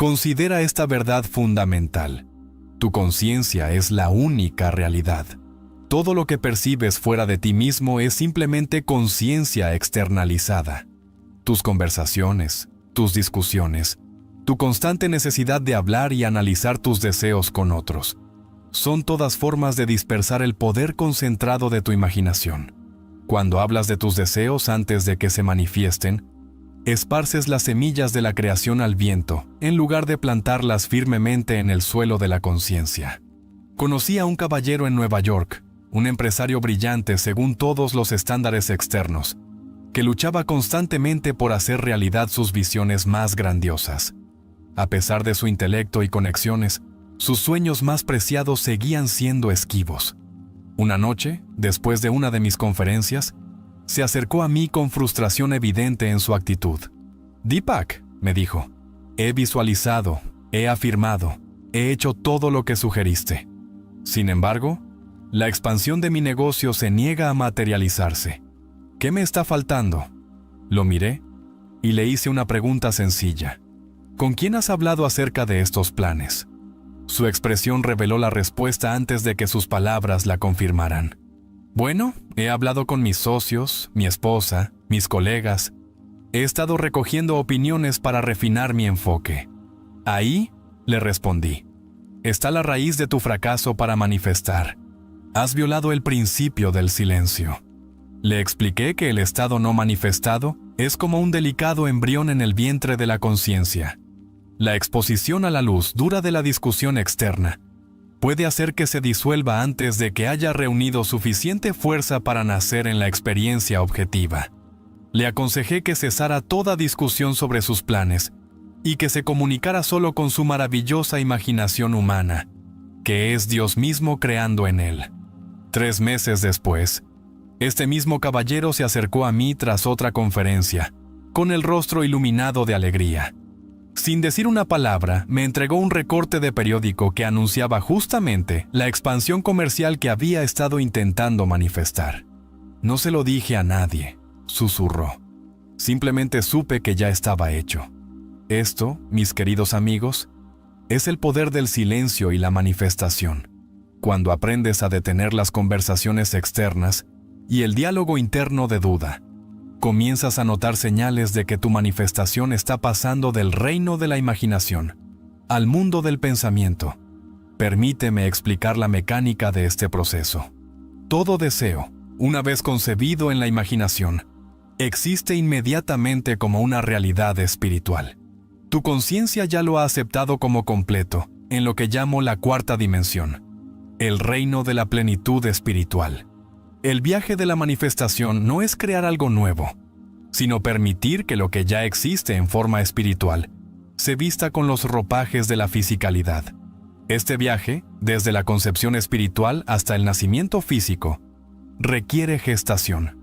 Considera esta verdad fundamental. Tu conciencia es la única realidad. Todo lo que percibes fuera de ti mismo es simplemente conciencia externalizada. Tus conversaciones, tus discusiones, tu constante necesidad de hablar y analizar tus deseos con otros, son todas formas de dispersar el poder concentrado de tu imaginación. Cuando hablas de tus deseos antes de que se manifiesten, esparces las semillas de la creación al viento, en lugar de plantarlas firmemente en el suelo de la conciencia. Conocí a un caballero en Nueva York, un empresario brillante según todos los estándares externos, que luchaba constantemente por hacer realidad sus visiones más grandiosas. A pesar de su intelecto y conexiones, sus sueños más preciados seguían siendo esquivos. Una noche, después de una de mis conferencias, se acercó a mí con frustración evidente en su actitud. «Deepak», me dijo, «he visualizado, he afirmado, he hecho todo lo que sugeriste. Sin embargo, la expansión de mi negocio se niega a materializarse. ¿Qué me está faltando?». Lo miré y le hice una pregunta sencilla. «¿Con quién has hablado acerca de estos planes?». Su expresión reveló la respuesta antes de que sus palabras la confirmaran. «Bueno, he hablado con mis socios, mi esposa, mis colegas. He estado recogiendo opiniones para refinar mi enfoque». «Ahí», le respondí, «está la raíz de tu fracaso para manifestar. Has violado el principio del silencio». Le expliqué que el estado no manifestado es como un delicado embrión en el vientre de la conciencia. La exposición a la luz dura de la discusión externa puede hacer que se disuelva antes de que haya reunido suficiente fuerza para nacer en la experiencia objetiva. Le aconsejé que cesara toda discusión sobre sus planes y que se comunicara solo con su maravillosa imaginación humana, que es Dios mismo creando en él. 3 meses después, este mismo caballero se acercó a mí tras otra conferencia, con el rostro iluminado de alegría. Sin decir una palabra, me entregó un recorte de periódico que anunciaba justamente la expansión comercial que había estado intentando manifestar. «No se lo dije a nadie», susurró. «Simplemente supe que ya estaba hecho». Esto, mis queridos amigos, es el poder del silencio y la manifestación. Cuando aprendes a detener las conversaciones externas y el diálogo interno de duda, comienzas a notar señales de que tu manifestación está pasando del reino de la imaginación al mundo del pensamiento. Permíteme explicar la mecánica de este proceso. Todo deseo, una vez concebido en la imaginación, existe inmediatamente como una realidad espiritual. Tu conciencia ya lo ha aceptado como completo, en lo que llamo la 4ª dimensión, el reino de la plenitud espiritual. El viaje de la manifestación no es crear algo nuevo, sino permitir que lo que ya existe en forma espiritual se vista con los ropajes de la fisicalidad. Este viaje, desde la concepción espiritual hasta el nacimiento físico, requiere gestación.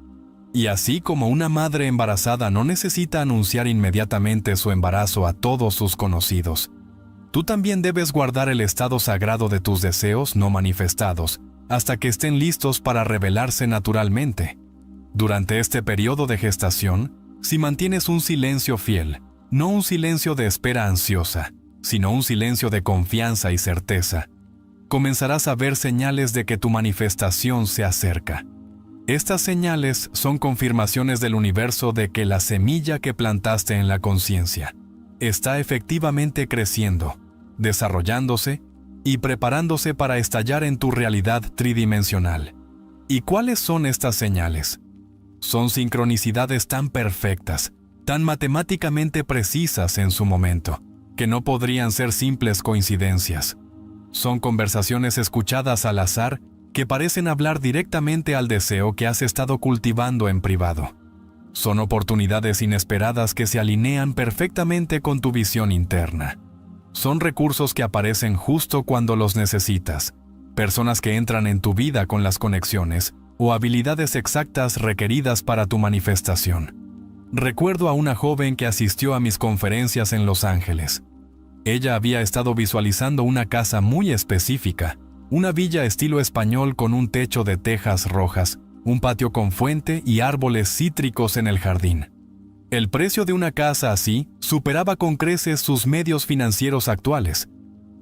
Y así como una madre embarazada no necesita anunciar inmediatamente su embarazo a todos sus conocidos, tú también debes guardar el estado sagrado de tus deseos no manifestados hasta que estén listos para revelarse naturalmente. Durante este periodo de gestación, si mantienes un silencio fiel, no un silencio de espera ansiosa, sino un silencio de confianza y certeza, comenzarás a ver señales de que tu manifestación se acerca. Estas señales son confirmaciones del universo de que la semilla que plantaste en la conciencia está efectivamente creciendo, desarrollándose y preparándose para estallar en tu realidad tridimensional. ¿Y cuáles son estas señales? Son sincronicidades tan perfectas, tan matemáticamente precisas en su momento, que no podrían ser simples coincidencias. Son conversaciones escuchadas al azar que parecen hablar directamente al deseo que has estado cultivando en privado. Son oportunidades inesperadas que se alinean perfectamente con tu visión interna. Son recursos que aparecen justo cuando los necesitas, personas que entran en tu vida con las conexiones o habilidades exactas requeridas para tu manifestación. Recuerdo a una joven que asistió a mis conferencias en Los Ángeles. Ella había estado visualizando una casa muy específica, una villa estilo español con un techo de tejas rojas, un patio con fuente y árboles cítricos en el jardín. El precio de una casa así superaba con creces sus medios financieros actuales,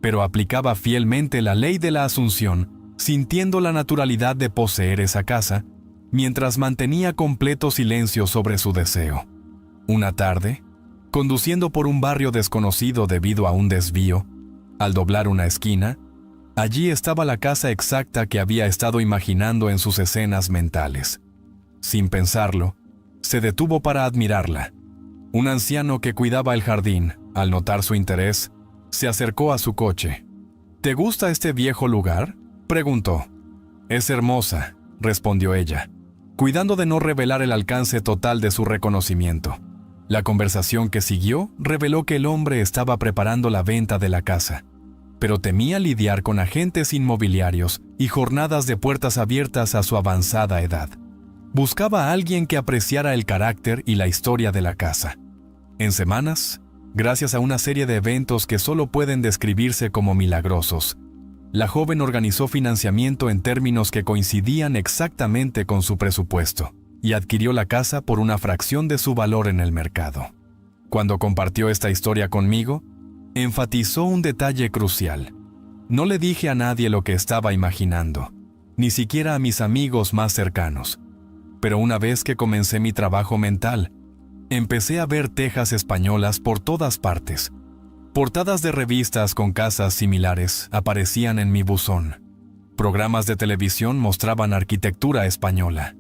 pero aplicaba fielmente la ley de la Asunción, sintiendo la naturalidad de poseer esa casa, mientras mantenía completo silencio sobre su deseo. Una tarde, conduciendo por un barrio desconocido debido a un desvío, al doblar una esquina, allí estaba la casa exacta que había estado imaginando en sus escenas mentales. Sin pensarlo, se detuvo para admirarla. Un anciano que cuidaba el jardín, al notar su interés, se acercó a su coche. «¿Te gusta este viejo lugar?», preguntó. «Es hermosa», respondió ella, cuidando de no revelar el alcance total de su reconocimiento. La conversación que siguió reveló que el hombre estaba preparando la venta de la casa, pero temía lidiar con agentes inmobiliarios y jornadas de puertas abiertas a su avanzada edad. Buscaba a alguien que apreciara el carácter y la historia de la casa. En semanas, gracias a una serie de eventos que solo pueden describirse como milagrosos, la joven organizó financiamiento en términos que coincidían exactamente con su presupuesto y adquirió la casa por una fracción de su valor en el mercado. Cuando compartió esta historia conmigo, enfatizó un detalle crucial. No le dije a nadie lo que estaba imaginando, ni siquiera a mis amigos más cercanos. Pero una vez que comencé mi trabajo mental, empecé a ver tejas españolas por todas partes. Portadas de revistas con casas similares aparecían en mi buzón. Programas de televisión mostraban arquitectura española.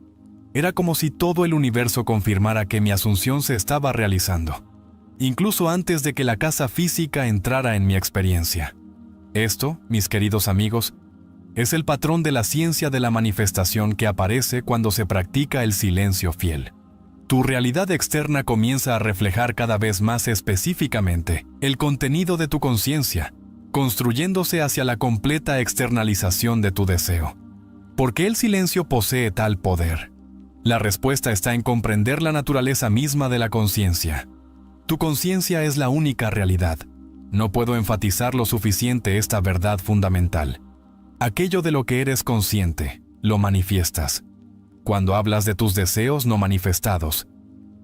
Era como si todo el universo confirmara que mi asunción se estaba realizando, incluso antes de que la casa física entrara en mi experiencia. Esto, mis queridos amigos, es el patrón de la ciencia de la manifestación que aparece cuando se practica el silencio fiel. Tu realidad externa comienza a reflejar cada vez más específicamente el contenido de tu conciencia, construyéndose hacia la completa externalización de tu deseo. ¿Por qué el silencio posee tal poder? La respuesta está en comprender la naturaleza misma de la conciencia. Tu conciencia es la única realidad. No puedo enfatizar lo suficiente esta verdad fundamental. Aquello de lo que eres consciente, lo manifiestas. Cuando hablas de tus deseos no manifestados,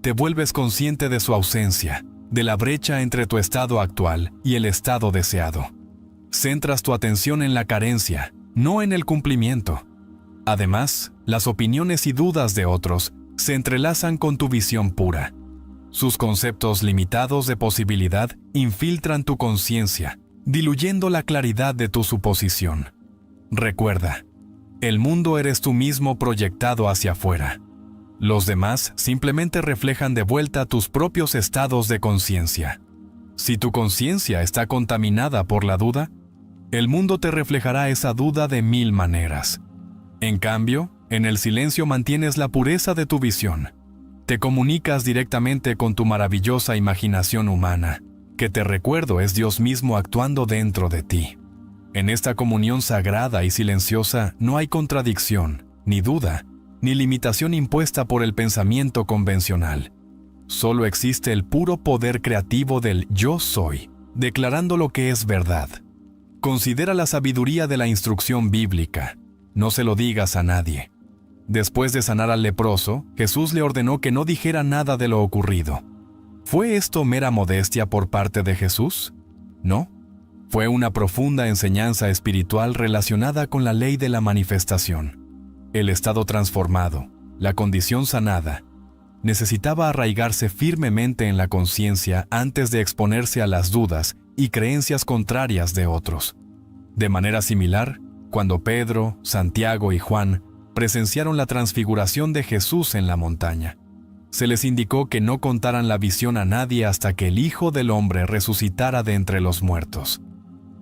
te vuelves consciente de su ausencia, de la brecha entre tu estado actual y el estado deseado. Centras tu atención en la carencia, no en el cumplimiento. Además, las opiniones y dudas de otros se entrelazan con tu visión pura. Sus conceptos limitados de posibilidad infiltran tu conciencia, diluyendo la claridad de tu suposición. Recuerda, el mundo eres tú mismo proyectado hacia afuera. Los demás simplemente reflejan de vuelta tus propios estados de conciencia. Si tu conciencia está contaminada por la duda, el mundo te reflejará esa duda de 1000 maneras. En cambio, en el silencio mantienes la pureza de tu visión. Te comunicas directamente con tu maravillosa imaginación humana, que te recuerdo es Dios mismo actuando dentro de ti. En esta comunión sagrada y silenciosa no hay contradicción, ni duda, ni limitación impuesta por el pensamiento convencional. Solo existe el puro poder creativo del yo soy, declarando lo que es verdad. Considera la sabiduría de la instrucción bíblica. No se lo digas a nadie. Después de sanar al leproso, Jesús le ordenó que no dijera nada de lo ocurrido. ¿Fue esto mera modestia por parte de Jesús? No. Fue una profunda enseñanza espiritual relacionada con la ley de la manifestación. El estado transformado, la condición sanada, necesitaba arraigarse firmemente en la conciencia antes de exponerse a las dudas y creencias contrarias de otros. De manera similar, cuando Pedro, Santiago y Juan presenciaron la transfiguración de Jesús en la montaña, se les indicó que no contaran la visión a nadie hasta que el Hijo del Hombre resucitara de entre los muertos.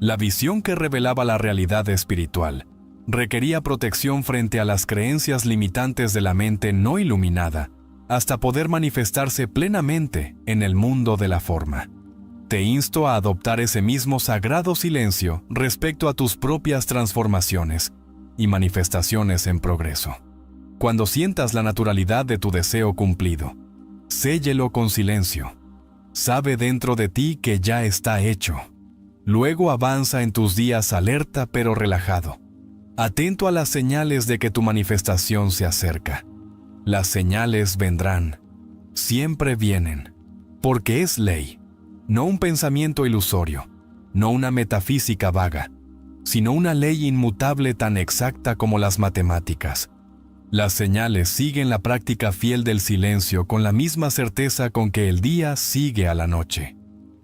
La visión que revelaba la realidad espiritual requería protección frente a las creencias limitantes de la mente no iluminada, hasta poder manifestarse plenamente en el mundo de la forma. Te insto a adoptar ese mismo sagrado silencio respecto a tus propias transformaciones y manifestaciones en progreso. Cuando sientas la naturalidad de tu deseo cumplido, séllelo con silencio. Sabe dentro de ti que ya está hecho. Luego avanza en tus días alerta pero relajado, atento a las señales de que tu manifestación se acerca. Las señales vendrán. siempre vienen, porque es ley, no un pensamiento ilusorio, no una metafísica vaga, sino una ley inmutable tan exacta como las matemáticas. Las señales siguen la práctica fiel del silencio con la misma certeza con que el día sigue a la noche.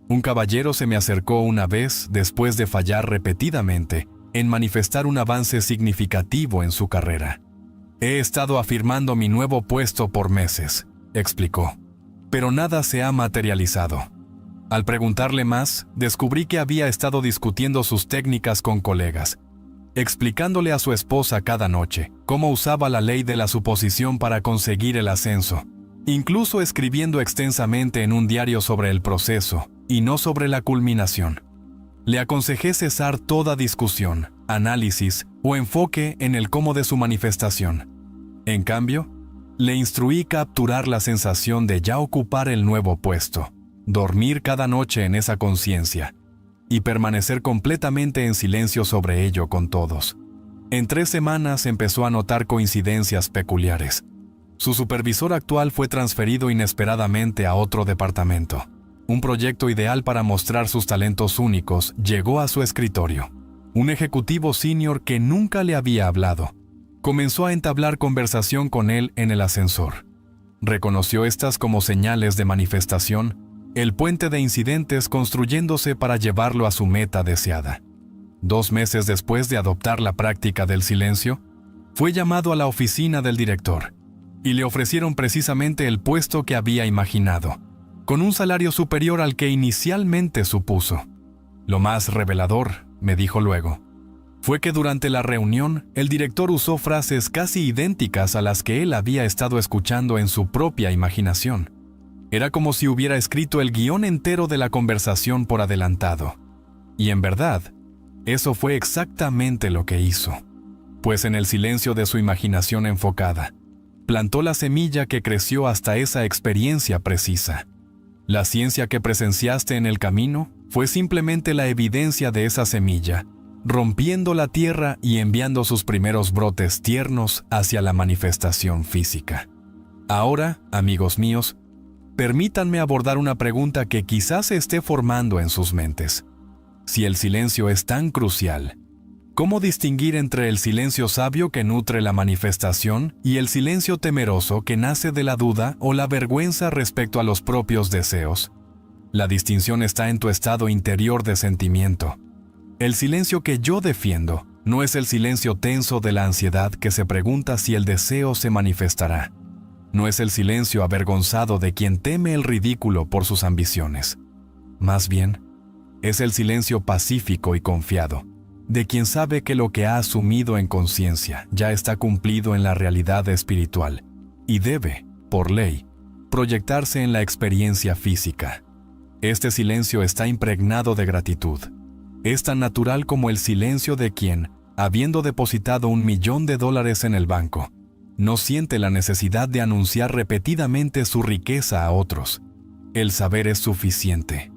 Un caballero se me acercó una vez después de fallar repetidamente en manifestar un avance significativo en su carrera. He estado afirmando mi nuevo puesto por meses, explicó, pero nada se ha materializado. Al preguntarle más, descubrí que había estado discutiendo sus técnicas con colegas, explicándole a su esposa cada noche cómo usaba la ley de la suposición para conseguir el ascenso, incluso escribiendo extensamente en un diario sobre el proceso y no sobre la culminación. Le aconsejé cesar toda discusión, análisis o enfoque en el cómo de su manifestación. En cambio, le instruí capturar la sensación de ya ocupar el nuevo puesto, dormir cada noche en esa conciencia y permanecer completamente en silencio sobre ello con todos. En 3 semanas empezó a notar coincidencias peculiares. Su supervisor actual fue transferido inesperadamente a otro departamento. Un proyecto ideal para mostrar sus talentos únicos llegó a su escritorio. Un ejecutivo senior que nunca le había hablado comenzó a entablar conversación con él en el ascensor. Reconoció estas como señales de manifestación, el puente de incidentes construyéndose para llevarlo a su meta deseada. 2 meses después de adoptar la práctica del silencio, fue llamado a la oficina del director y le ofrecieron precisamente el puesto que había imaginado, con un salario superior al que inicialmente supuso. Lo más revelador, me dijo luego, fue que durante la reunión el director usó frases casi idénticas a las que él había estado escuchando en su propia imaginación. Era como si hubiera escrito el guión entero de la conversación por adelantado. Y en verdad, eso fue exactamente lo que hizo, pues en el silencio de su imaginación enfocada, plantó la semilla que creció hasta esa experiencia precisa. La ciencia que presenciaste en el camino fue simplemente la evidencia de esa semilla, rompiendo la tierra y enviando sus primeros brotes tiernos hacia la manifestación física. Ahora, amigos míos, permítanme abordar una pregunta que quizás se esté formando en sus mentes. Si el silencio es tan crucial, ¿cómo distinguir entre el silencio sabio que nutre la manifestación y el silencio temeroso que nace de la duda o la vergüenza respecto a los propios deseos? La distinción está en tu estado interior de sentimiento. El silencio que yo defiendo no es el silencio tenso de la ansiedad que se pregunta si el deseo se manifestará. No es el silencio avergonzado de quien teme el ridículo por sus ambiciones. Más bien, es el silencio pacífico y confiado, de quien sabe que lo que ha asumido en conciencia ya está cumplido en la realidad espiritual y debe, por ley, proyectarse en la experiencia física. Este silencio está impregnado de gratitud. Es tan natural como el silencio de quien, habiendo depositado $1.000.000 en el banco, no siente la necesidad de anunciar repetidamente su riqueza a otros. El saber es suficiente.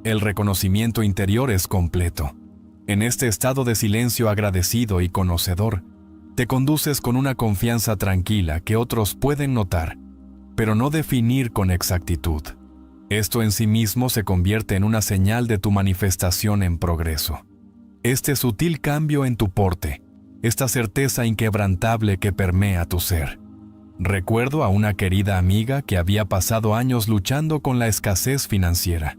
El reconocimiento interior es completo. En este estado de silencio agradecido y conocedor, te conduces con una confianza tranquila que otros pueden notar, pero no definir con exactitud. Esto en sí mismo se convierte en una señal de tu manifestación en progreso. Este sutil cambio en tu porte, esta certeza inquebrantable que permea tu ser. Recuerdo a una querida amiga que había pasado años luchando con la escasez financiera.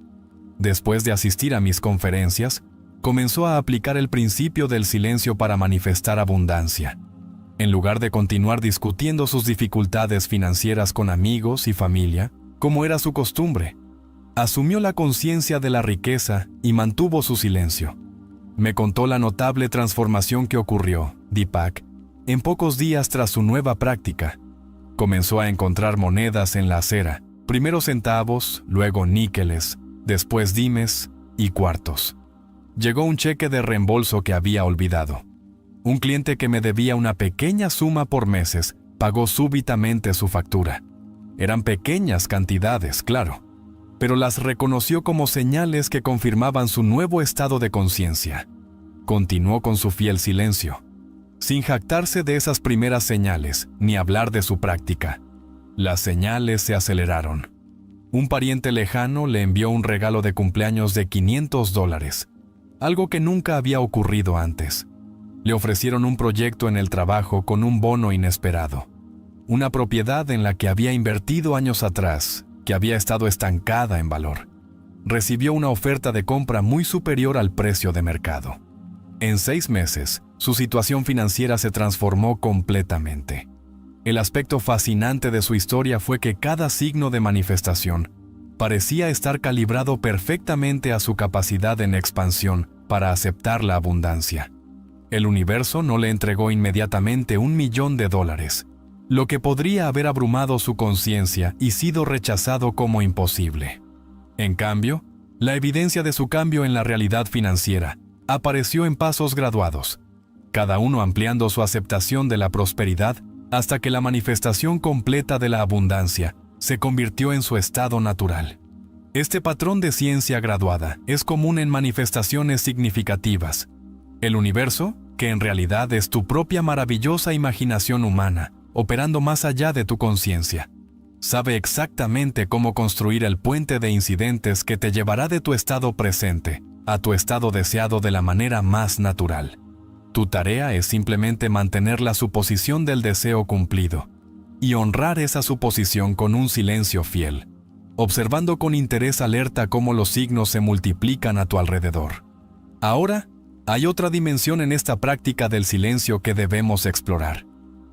Después de asistir a mis conferencias, comenzó a aplicar el principio del silencio para manifestar abundancia. En lugar de continuar discutiendo sus dificultades financieras con amigos y familia, como era su costumbre, asumió la conciencia de la riqueza y mantuvo su silencio. Me contó la notable transformación que ocurrió, Deepak, en pocos días tras su nueva práctica. Comenzó a encontrar monedas en la acera, primero centavos, luego níqueles, después dimes y cuartos. Llegó un cheque de reembolso que había olvidado. Un cliente que me debía una pequeña suma por meses pagó súbitamente su factura. Eran pequeñas cantidades, claro, pero las reconoció como señales que confirmaban su nuevo estado de conciencia. Continuó con su fiel silencio, sin jactarse de esas primeras señales ni hablar de su práctica. Las señales se aceleraron. Un pariente lejano le envió un regalo de cumpleaños de $500, algo que nunca había ocurrido antes. Le ofrecieron un proyecto en el trabajo con un bono inesperado. Una propiedad en la que había invertido años atrás, que había estado estancada en valor. Recibió una oferta de compra muy superior al precio de mercado. En 6 meses, su situación financiera se transformó completamente. El aspecto fascinante de su historia fue que cada signo de manifestación parecía estar calibrado perfectamente a su capacidad en expansión para aceptar la abundancia. El universo no le entregó inmediatamente $1 millón, lo que podría haber abrumado su conciencia y sido rechazado como imposible. En cambio, la evidencia de su cambio en la realidad financiera apareció en pasos graduados, cada uno ampliando su aceptación de la prosperidad hasta que la manifestación completa de la abundancia se convirtió en su estado natural. Este patrón de ciencia graduada es común en manifestaciones significativas. El universo, que en realidad es tu propia maravillosa imaginación humana, operando más allá de tu conciencia, sabe exactamente cómo construir el puente de incidentes que te llevará de tu estado presente a tu estado deseado de la manera más natural. Tu tarea es simplemente mantener la suposición del deseo cumplido y honrar esa suposición con un silencio fiel, observando con interés alerta cómo los signos se multiplican a tu alrededor. Ahora, hay otra dimensión en esta práctica del silencio que debemos explorar: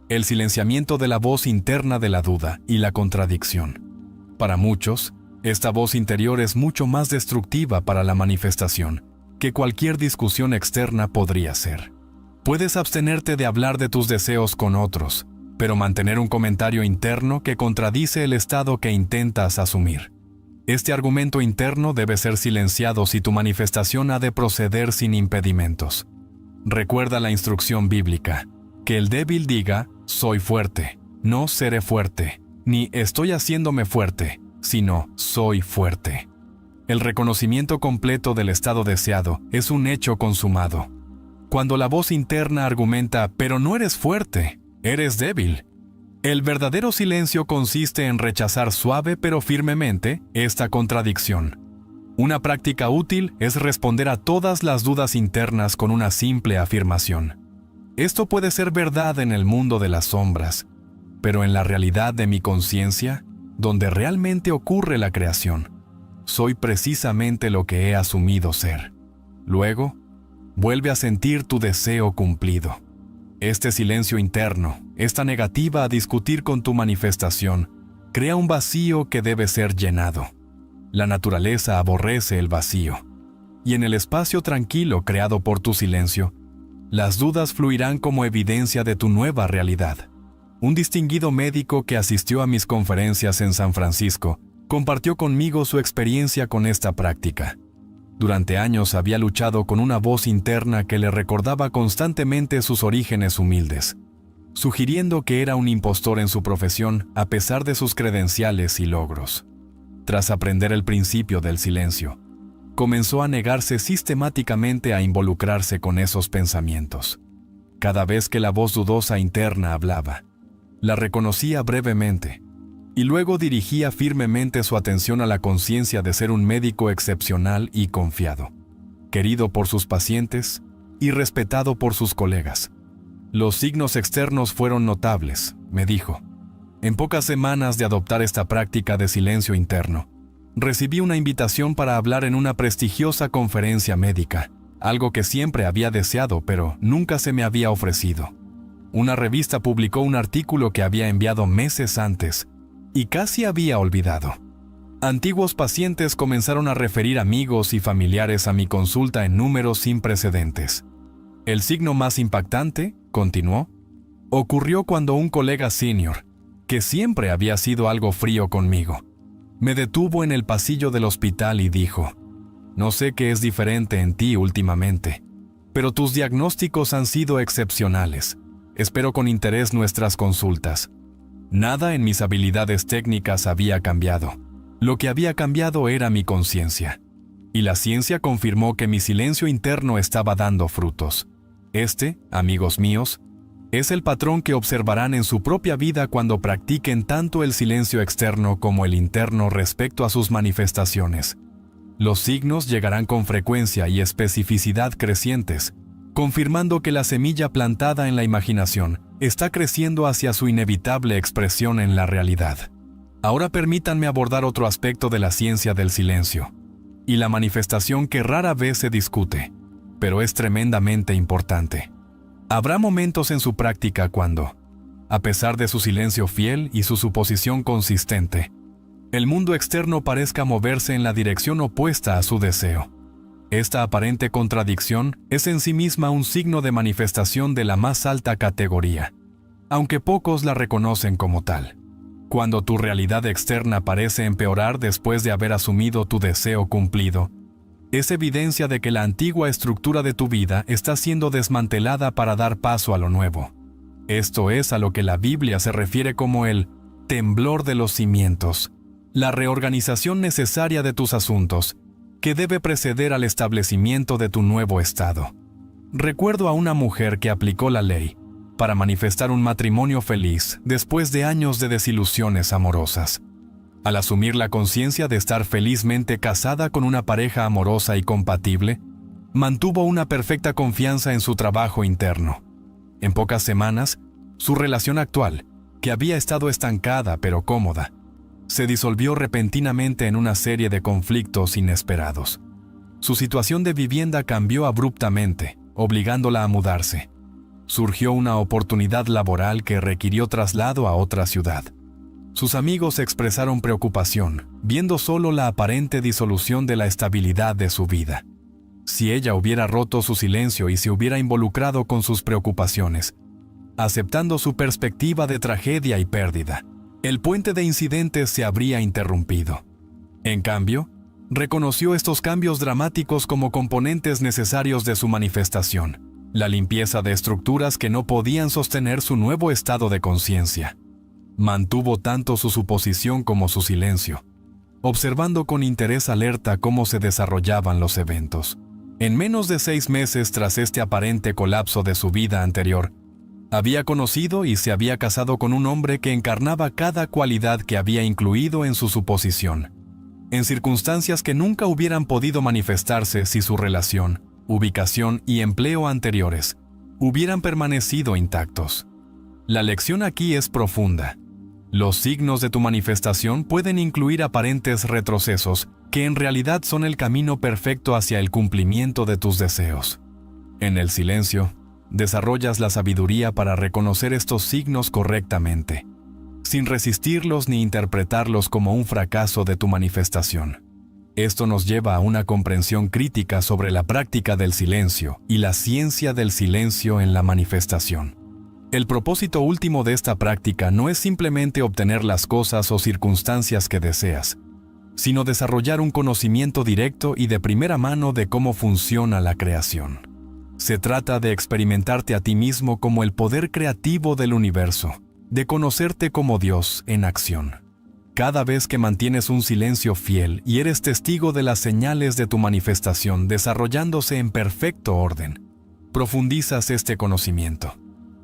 el silenciamiento de la voz interna de la duda y la contradicción. Para muchos, esta voz interior es mucho más destructiva para la manifestación que cualquier discusión externa podría ser. Puedes abstenerte de hablar de tus deseos con otros, pero mantener un comentario interno que contradice el estado que intentas asumir. Este argumento interno debe ser silenciado si tu manifestación ha de proceder sin impedimentos. Recuerda la instrucción bíblica: que el débil diga, soy fuerte, no seré fuerte, ni estoy haciéndome fuerte, sino soy fuerte. El reconocimiento completo del estado deseado es un hecho consumado. Cuando la voz interna argumenta, pero no eres fuerte, eres débil. El verdadero silencio consiste en rechazar suave pero firmemente esta contradicción. Una práctica útil es responder a todas las dudas internas con una simple afirmación. Esto puede ser verdad en el mundo de las sombras, pero en la realidad de mi conciencia, donde realmente ocurre la creación, soy precisamente lo que he asumido ser. Luego, vuelve a sentir tu deseo cumplido. Este silencio interno, esta negativa a discutir con tu manifestación, crea un vacío que debe ser llenado. La naturaleza aborrece el vacío, y en el espacio tranquilo creado por tu silencio, las dudas fluirán como evidencia de tu nueva realidad. Un distinguido médico que asistió a mis conferencias en San Francisco compartió conmigo su experiencia con esta práctica. Durante años había luchado con una voz interna que le recordaba constantemente sus orígenes humildes, sugiriendo que era un impostor en su profesión a pesar de sus credenciales y logros. Tras aprender el principio del silencio, comenzó a negarse sistemáticamente a involucrarse con esos pensamientos. Cada vez que la voz dudosa interna hablaba, la reconocía brevemente, y luego dirigía firmemente su atención a la conciencia de ser un médico excepcional y confiado, querido por sus pacientes y respetado por sus colegas. Los signos externos fueron notables, me dijo. En pocas semanas de adoptar esta práctica de silencio interno, recibí una invitación para hablar en una prestigiosa conferencia médica, algo que siempre había deseado pero nunca se me había ofrecido. Una revista publicó un artículo que había enviado meses antes y casi había olvidado. Antiguos pacientes comenzaron a referir amigos y familiares a mi consulta en números sin precedentes. El signo más impactante, continuó, ocurrió cuando un colega senior, que siempre había sido algo frío conmigo, me detuvo en el pasillo del hospital y dijo: no sé qué es diferente en ti últimamente, pero tus diagnósticos han sido excepcionales. Espero con interés nuestras consultas. Nada en mis habilidades técnicas había cambiado. Lo que había cambiado era mi conciencia. Y la ciencia confirmó que mi silencio interno estaba dando frutos. Amigos míos, Es el patrón que observarán en su propia vida cuando practiquen tanto el silencio externo como el interno respecto a sus manifestaciones. Los signos llegarán con frecuencia y especificidad crecientes, confirmando que la semilla plantada en la imaginación está creciendo hacia su inevitable expresión en la realidad. Ahora permítanme abordar otro aspecto de la ciencia del silencio, y la manifestación que rara vez se discute, pero es tremendamente importante. Habrá momentos en su práctica cuando, a pesar de su silencio fiel y su suposición consistente, el mundo externo parezca moverse en la dirección opuesta a su deseo. Esta aparente contradicción es en sí misma un signo de manifestación de la más alta categoría, aunque pocos la reconocen como tal. Cuando tu realidad externa parece empeorar después de haber asumido tu deseo cumplido, es evidencia de que la antigua estructura de tu vida está siendo desmantelada para dar paso a lo nuevo. Esto es a lo que la Biblia se refiere como el temblor de los cimientos, la reorganización necesaria de tus asuntos, que debe preceder al establecimiento de tu nuevo estado. Recuerdo a una mujer que aplicó la ley para manifestar un matrimonio feliz después de años de desilusiones amorosas. Al asumir la conciencia de estar felizmente casada con una pareja amorosa y compatible, mantuvo una perfecta confianza en su trabajo interno. En pocas semanas, su relación actual, que había estado estancada pero cómoda, se disolvió repentinamente en una serie de conflictos inesperados. Su situación de vivienda cambió abruptamente, obligándola a mudarse. Surgió una oportunidad laboral que requirió traslado a otra ciudad. Sus amigos expresaron preocupación, viendo solo la aparente disolución de la estabilidad de su vida. Si ella hubiera roto su silencio y se hubiera involucrado con sus preocupaciones, aceptando su perspectiva de tragedia y pérdida, el puente de incidentes se habría interrumpido. En cambio, reconoció estos cambios dramáticos como componentes necesarios de su manifestación, la limpieza de estructuras que no podían sostener su nuevo estado de conciencia. Mantuvo tanto su suposición como su silencio, observando con interés alerta cómo se desarrollaban los eventos. En menos de 6 meses tras este aparente colapso de su vida anterior, había conocido y se había casado con un hombre que encarnaba cada cualidad que había incluido en su suposición, en circunstancias que nunca hubieran podido manifestarse si su relación, ubicación y empleo anteriores hubieran permanecido intactos. La lección aquí es profunda. Los signos de tu manifestación pueden incluir aparentes retrocesos que en realidad son el camino perfecto hacia el cumplimiento de tus deseos. En el silencio, desarrollas la sabiduría para reconocer estos signos correctamente, sin resistirlos ni interpretarlos como un fracaso de tu manifestación. Esto nos lleva a una comprensión crítica sobre la práctica del silencio y la ciencia del silencio en la manifestación. El propósito último de esta práctica no es simplemente obtener las cosas o circunstancias que deseas, sino desarrollar un conocimiento directo y de primera mano de cómo funciona la creación. Se trata de experimentarte a ti mismo como el poder creativo del universo, de conocerte como Dios en acción. Cada vez que mantienes un silencio fiel y eres testigo de las señales de tu manifestación desarrollándose en perfecto orden, profundizas este conocimiento.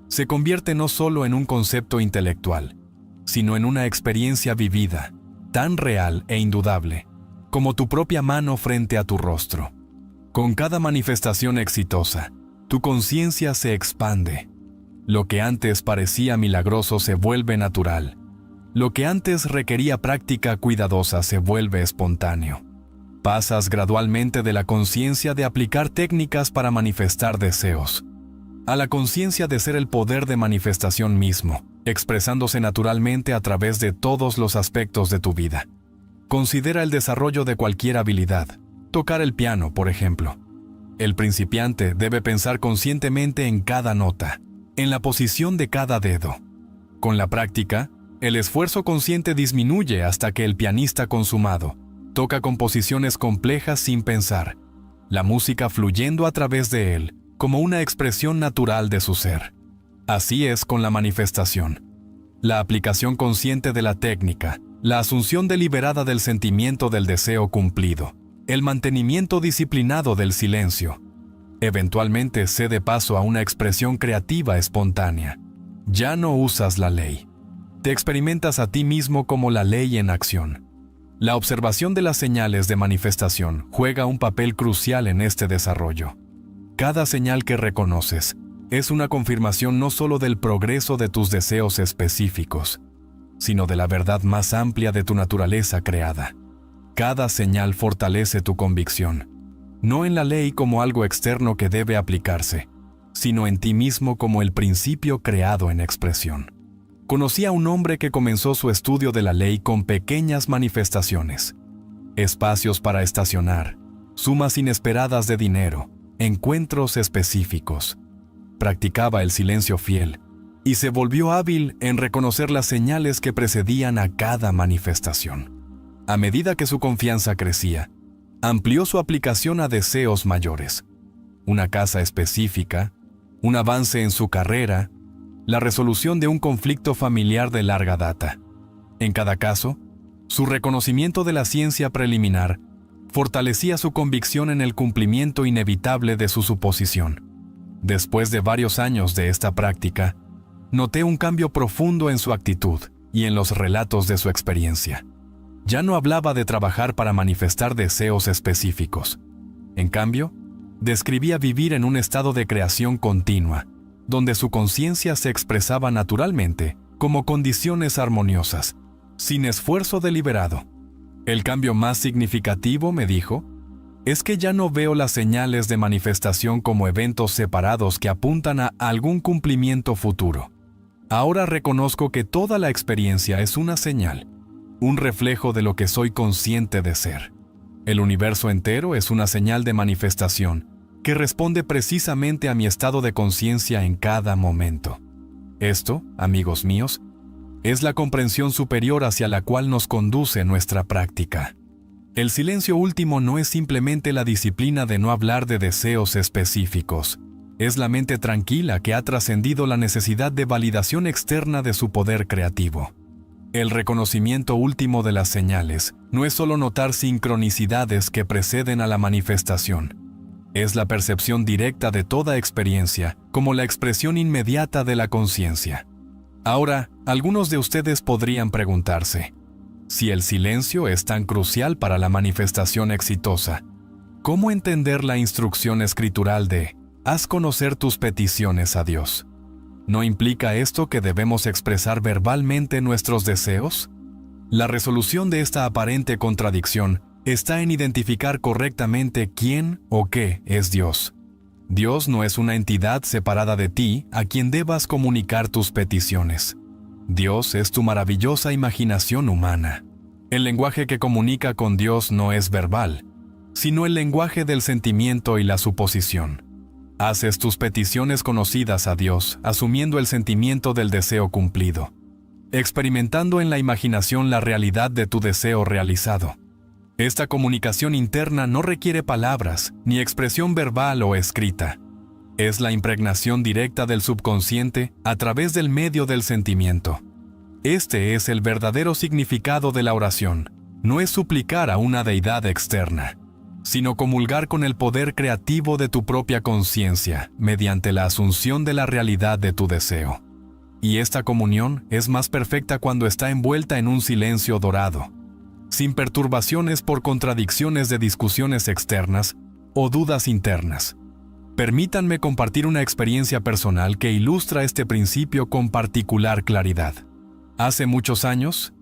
Se convierte no solo en un concepto intelectual, sino en una experiencia vivida, tan real e indudable, como tu propia mano frente a tu rostro. Con cada manifestación exitosa, tu conciencia se expande. Lo que antes parecía milagroso se vuelve natural. Lo que antes requería práctica cuidadosa se vuelve espontáneo. Pasas gradualmente de la conciencia de aplicar técnicas para manifestar deseos, a la conciencia de ser el poder de manifestación mismo, expresándose naturalmente a través de todos los aspectos de tu vida. Considera el desarrollo de cualquier habilidad. Tocar el piano, por ejemplo. El principiante debe pensar conscientemente en cada nota, en la posición de cada dedo. Con la práctica, el esfuerzo consciente disminuye hasta que el pianista consumado toca composiciones complejas sin pensar, la música fluyendo a través de él, como una expresión natural de su ser. Así es con la manifestación. La aplicación consciente de la técnica, la asunción deliberada del sentimiento del deseo cumplido, el mantenimiento disciplinado del silencio, Eventualmente cede paso a una expresión creativa espontánea. Ya no usas la ley. Te experimentas a ti mismo como la ley en acción. La observación de las señales de manifestación juega un papel crucial en este desarrollo. Cada señal que reconoces es una confirmación no solo del progreso de tus deseos específicos, sino de la verdad más amplia de tu naturaleza creada. Cada señal fortalece tu convicción, no en la ley como algo externo que debe aplicarse, sino en ti mismo como el principio creado en expresión. Conocí a un hombre que comenzó su estudio de la ley con pequeñas manifestaciones, espacios para estacionar, sumas inesperadas de dinero, encuentros específicos. Practicaba el silencio fiel y se volvió hábil en reconocer las señales que precedían a cada manifestación. A medida que su confianza crecía, amplió su aplicación a deseos mayores, una casa específica, un avance en su carrera, la resolución de un conflicto familiar de larga data. En cada caso, su reconocimiento de la ciencia preliminar fortalecía su convicción en el cumplimiento inevitable de su suposición. Después de varios años de esta práctica, noté un cambio profundo en su actitud y en los relatos de su experiencia. Ya no hablaba de trabajar para manifestar deseos específicos. En cambio, describía vivir en un estado de creación continua, donde su conciencia se expresaba naturalmente como condiciones armoniosas, sin esfuerzo deliberado. El cambio más significativo, me dijo, es que ya no veo las señales de manifestación como eventos separados que apuntan a algún cumplimiento futuro. Ahora reconozco que toda la experiencia es una señal, un reflejo de lo que soy consciente de ser. El universo entero es una señal de manifestación que responde precisamente a mi estado de conciencia en cada momento. Esto, amigos míos, es la comprensión superior hacia la cual nos conduce nuestra práctica. El silencio último no es simplemente la disciplina de no hablar de deseos específicos. Es la mente tranquila que ha trascendido la necesidad de validación externa de su poder creativo. El reconocimiento último de las señales no es solo notar sincronicidades que preceden a la manifestación. Es la percepción directa de toda experiencia como la expresión inmediata de la conciencia. Ahora, algunos de ustedes podrían preguntarse, si el silencio es tan crucial para la manifestación exitosa, ¿cómo entender la instrucción escritural de haz conocer tus peticiones a Dios? ¿No implica esto que debemos expresar verbalmente nuestros deseos? La resolución de esta aparente contradicción está en identificar correctamente quién o qué es Dios. Dios no es una entidad separada de ti a quien debas comunicar tus peticiones. Dios es tu maravillosa imaginación humana. El lenguaje que comunica con Dios no es verbal, sino el lenguaje del sentimiento y la suposición. Haces tus peticiones conocidas a Dios, asumiendo el sentimiento del deseo cumplido, experimentando en la imaginación la realidad de tu deseo realizado. Esta comunicación interna no requiere palabras, ni expresión verbal o escrita. Es la impregnación directa del subconsciente a través del medio del sentimiento. Este es el verdadero significado de la oración. No es suplicar a una deidad externa, sino comulgar con el poder creativo de tu propia conciencia mediante la asunción de la realidad de tu deseo. Y esta comunión es más perfecta cuando está envuelta en un silencio dorado, sin perturbaciones por contradicciones de discusiones externas o dudas internas. Permítanme compartir una experiencia personal que ilustra este principio con particular claridad. Hace muchos años,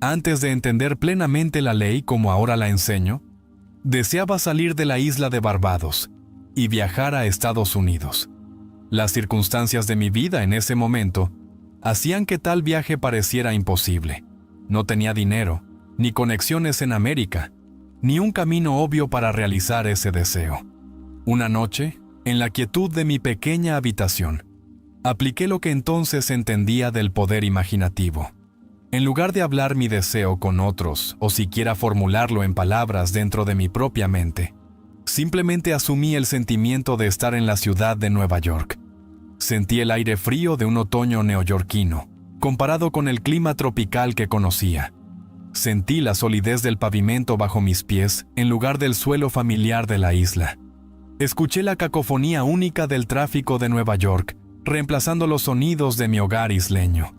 antes de entender plenamente la ley como ahora la enseño, deseaba salir de la isla de Barbados y viajar a Estados Unidos. Las circunstancias de mi vida en ese momento hacían que tal viaje pareciera imposible. No tenía dinero, ni conexiones en América, ni un camino obvio para realizar ese deseo. Una noche, en la quietud de mi pequeña habitación, apliqué lo que entonces entendía del poder imaginativo. En lugar de hablar mi deseo con otros o siquiera formularlo en palabras dentro de mi propia mente, simplemente asumí el sentimiento de estar en la ciudad de Nueva York. Sentí el aire frío de un otoño neoyorquino, comparado con el clima tropical que conocía. Sentí la solidez del pavimento bajo mis pies en lugar del suelo familiar de la isla. Escuché la cacofonía única del tráfico de Nueva York, reemplazando los sonidos de mi hogar isleño.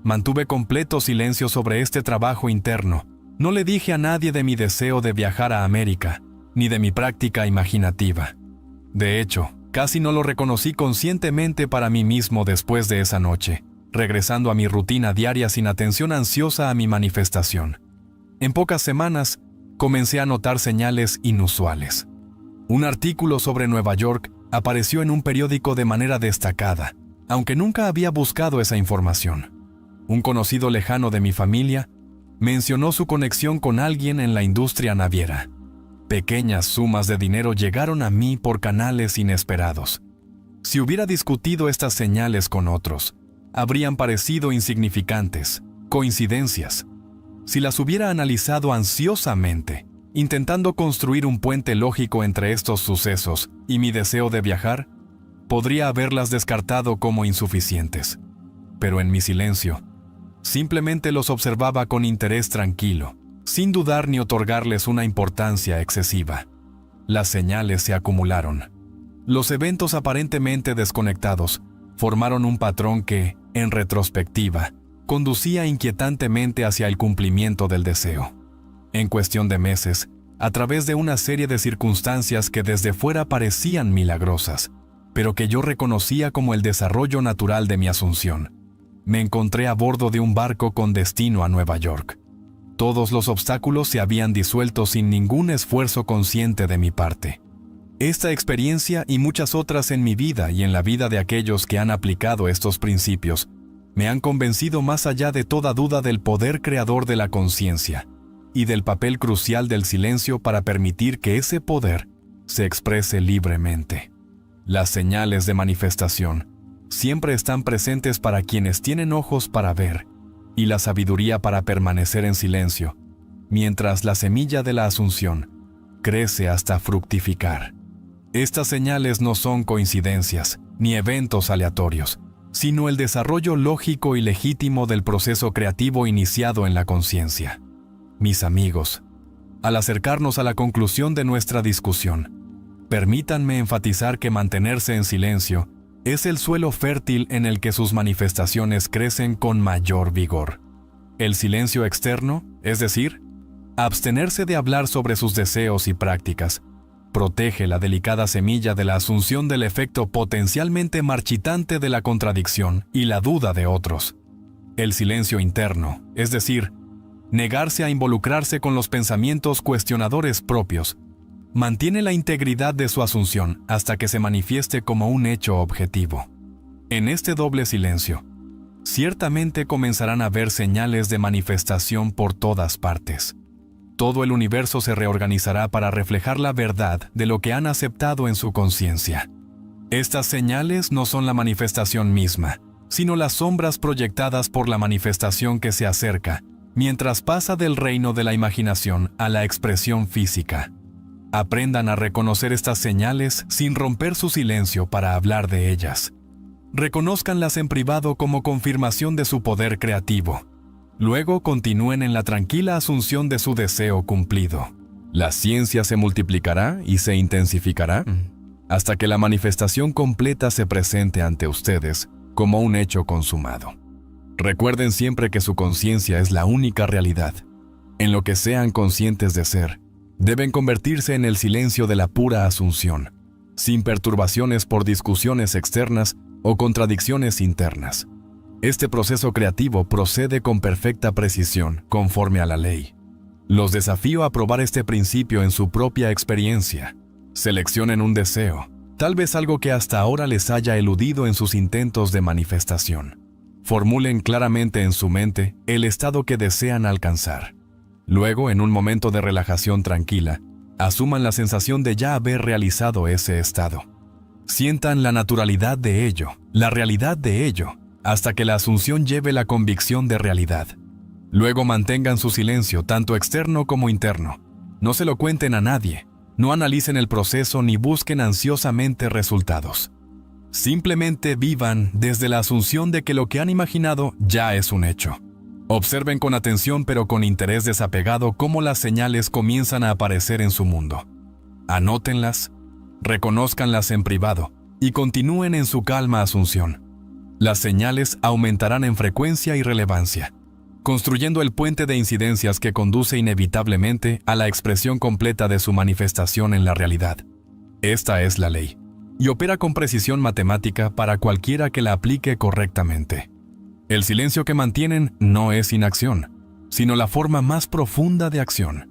Mantuve completo silencio sobre este trabajo interno. No le dije a nadie de mi deseo de viajar a América, ni de mi práctica imaginativa. De hecho, casi no lo reconocí conscientemente para mí mismo después de esa noche, regresando a mi rutina diaria sin atención ansiosa a mi manifestación. En pocas semanas, comencé a notar señales inusuales. Un artículo sobre Nueva York apareció en un periódico de manera destacada, aunque nunca había buscado esa información. Un conocido lejano de mi familia mencionó su conexión con alguien en la industria naviera. Pequeñas sumas de dinero llegaron a mí por canales inesperados. Si hubiera discutido estas señales con otros, habrían parecido insignificantes, coincidencias. Si las hubiera analizado ansiosamente, intentando construir un puente lógico entre estos sucesos y mi deseo de viajar, podría haberlas descartado como insuficientes. Pero en mi silencio, simplemente los observaba con interés tranquilo, sin dudar ni otorgarles una importancia excesiva. Las señales se acumularon. Los eventos aparentemente desconectados formaron un patrón que, en retrospectiva, conducía inquietantemente hacia el cumplimiento del deseo. En cuestión de meses, a través de una serie de circunstancias que desde fuera parecían milagrosas, pero que yo reconocía como el desarrollo natural de mi asunción, me encontré a bordo de un barco con destino a Nueva York. Todos los obstáculos se habían disuelto sin ningún esfuerzo consciente de mi parte. Esta experiencia y muchas otras en mi vida y en la vida de aquellos que han aplicado estos principios me han convencido más allá de toda duda del poder creador de la conciencia y del papel crucial del silencio para permitir que ese poder se exprese libremente. Las señales de manifestación siempre están presentes para quienes tienen ojos para ver y la sabiduría para permanecer en silencio, mientras la semilla de la asunción crece hasta fructificar. Estas señales no son coincidencias ni eventos aleatorios, sino el desarrollo lógico y legítimo del proceso creativo iniciado en la conciencia. Mis amigos, al acercarnos a la conclusión de nuestra discusión, permítanme enfatizar que mantenerse en silencio es el suelo fértil en el que sus manifestaciones crecen con mayor vigor. El silencio externo, es decir, abstenerse de hablar sobre sus deseos y prácticas, protege la delicada semilla de la asunción del efecto potencialmente marchitante de la contradicción y la duda de otros. El silencio interno, es decir, negarse a involucrarse con los pensamientos cuestionadores propios, mantiene la integridad de su asunción hasta que se manifieste como un hecho objetivo. En este doble silencio, ciertamente comenzarán a haber señales de manifestación por todas partes. Todo el universo se reorganizará para reflejar la verdad de lo que han aceptado en su conciencia. Estas señales no son la manifestación misma, sino las sombras proyectadas por la manifestación que se acerca, mientras pasa del reino de la imaginación a la expresión física. Aprendan a reconocer estas señales sin romper su silencio para hablar de ellas. Reconózcanlas en privado como confirmación de su poder creativo. Luego continúen en la tranquila asunción de su deseo cumplido. La ciencia se multiplicará y se intensificará hasta que la manifestación completa se presente ante ustedes como un hecho consumado. Recuerden siempre que su conciencia es la única realidad. En lo que sean conscientes de ser, deben convertirse en el silencio de la pura asunción, sin perturbaciones por discusiones externas o contradicciones internas. Este proceso creativo procede con perfecta precisión, conforme a la ley. Los desafío a probar este principio en su propia experiencia. Seleccionen un deseo, tal vez algo que hasta ahora les haya eludido en sus intentos de manifestación. Formulen claramente en su mente el estado que desean alcanzar. Luego, en un momento de relajación tranquila, asuman la sensación de ya haber realizado ese estado. Sientan la naturalidad de ello, la realidad de ello, hasta que la asunción lleve la convicción de realidad. Luego mantengan su silencio, tanto externo como interno. No se lo cuenten a nadie, no analicen el proceso ni busquen ansiosamente resultados. Simplemente vivan desde la asunción de que lo que han imaginado ya es un hecho. Observen con atención pero con interés desapegado cómo las señales comienzan a aparecer en su mundo. Anótenlas, Reconózcanlas en privado y continúen en su calma asunción. Las señales aumentarán en frecuencia y relevancia, construyendo el puente de incidencias que conduce inevitablemente a la expresión completa de su manifestación en la realidad. Esta es la ley, y opera con precisión matemática para cualquiera que la aplique correctamente. El silencio que mantienen no es inacción, sino la forma más profunda de acción.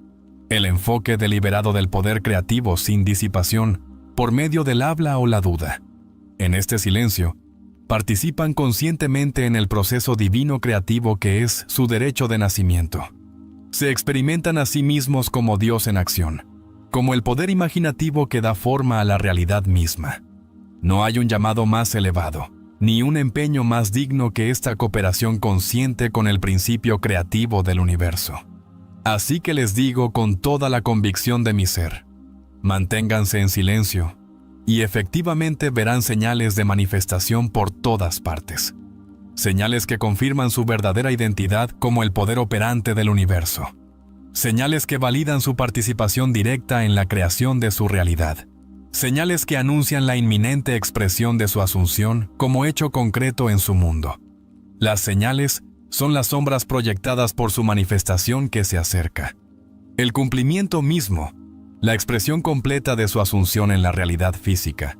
El enfoque deliberado del poder creativo sin disipación, por medio del habla o la duda. En este silencio, participan conscientemente en el proceso divino creativo que es su derecho de nacimiento. Se experimentan a sí mismos como Dios en acción, como el poder imaginativo que da forma a la realidad misma. No hay un llamado más elevado, ni un empeño más digno que esta cooperación consciente con el principio creativo del universo. Así que les digo con toda la convicción de mi ser, manténganse en silencio, y efectivamente verán señales de manifestación por todas partes. Señales que confirman su verdadera identidad como el poder operante del universo. Señales que validan su participación directa en la creación de su realidad. Señales que anuncian la inminente expresión de su asunción como hecho concreto en su mundo. Las señales son las sombras proyectadas por su manifestación que se acerca. El cumplimiento mismo, la expresión completa de su asunción en la realidad física,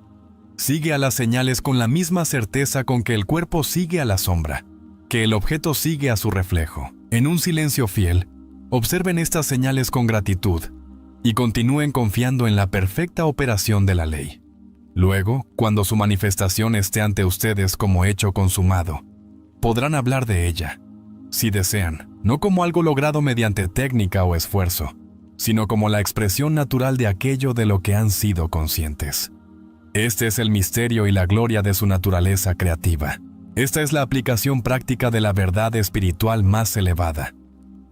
sigue a las señales con la misma certeza con que el cuerpo sigue a la sombra, que el objeto sigue a su reflejo. En un silencio fiel, observen estas señales con gratitud y continúen confiando en la perfecta operación de la ley. Luego, cuando su manifestación esté ante ustedes como hecho consumado, podrán hablar de ella, si desean, no como algo logrado mediante técnica o esfuerzo, sino como la expresión natural de aquello de lo que han sido conscientes. Este es el misterio y la gloria de su naturaleza creativa. Esta es la aplicación práctica de la verdad espiritual más elevada.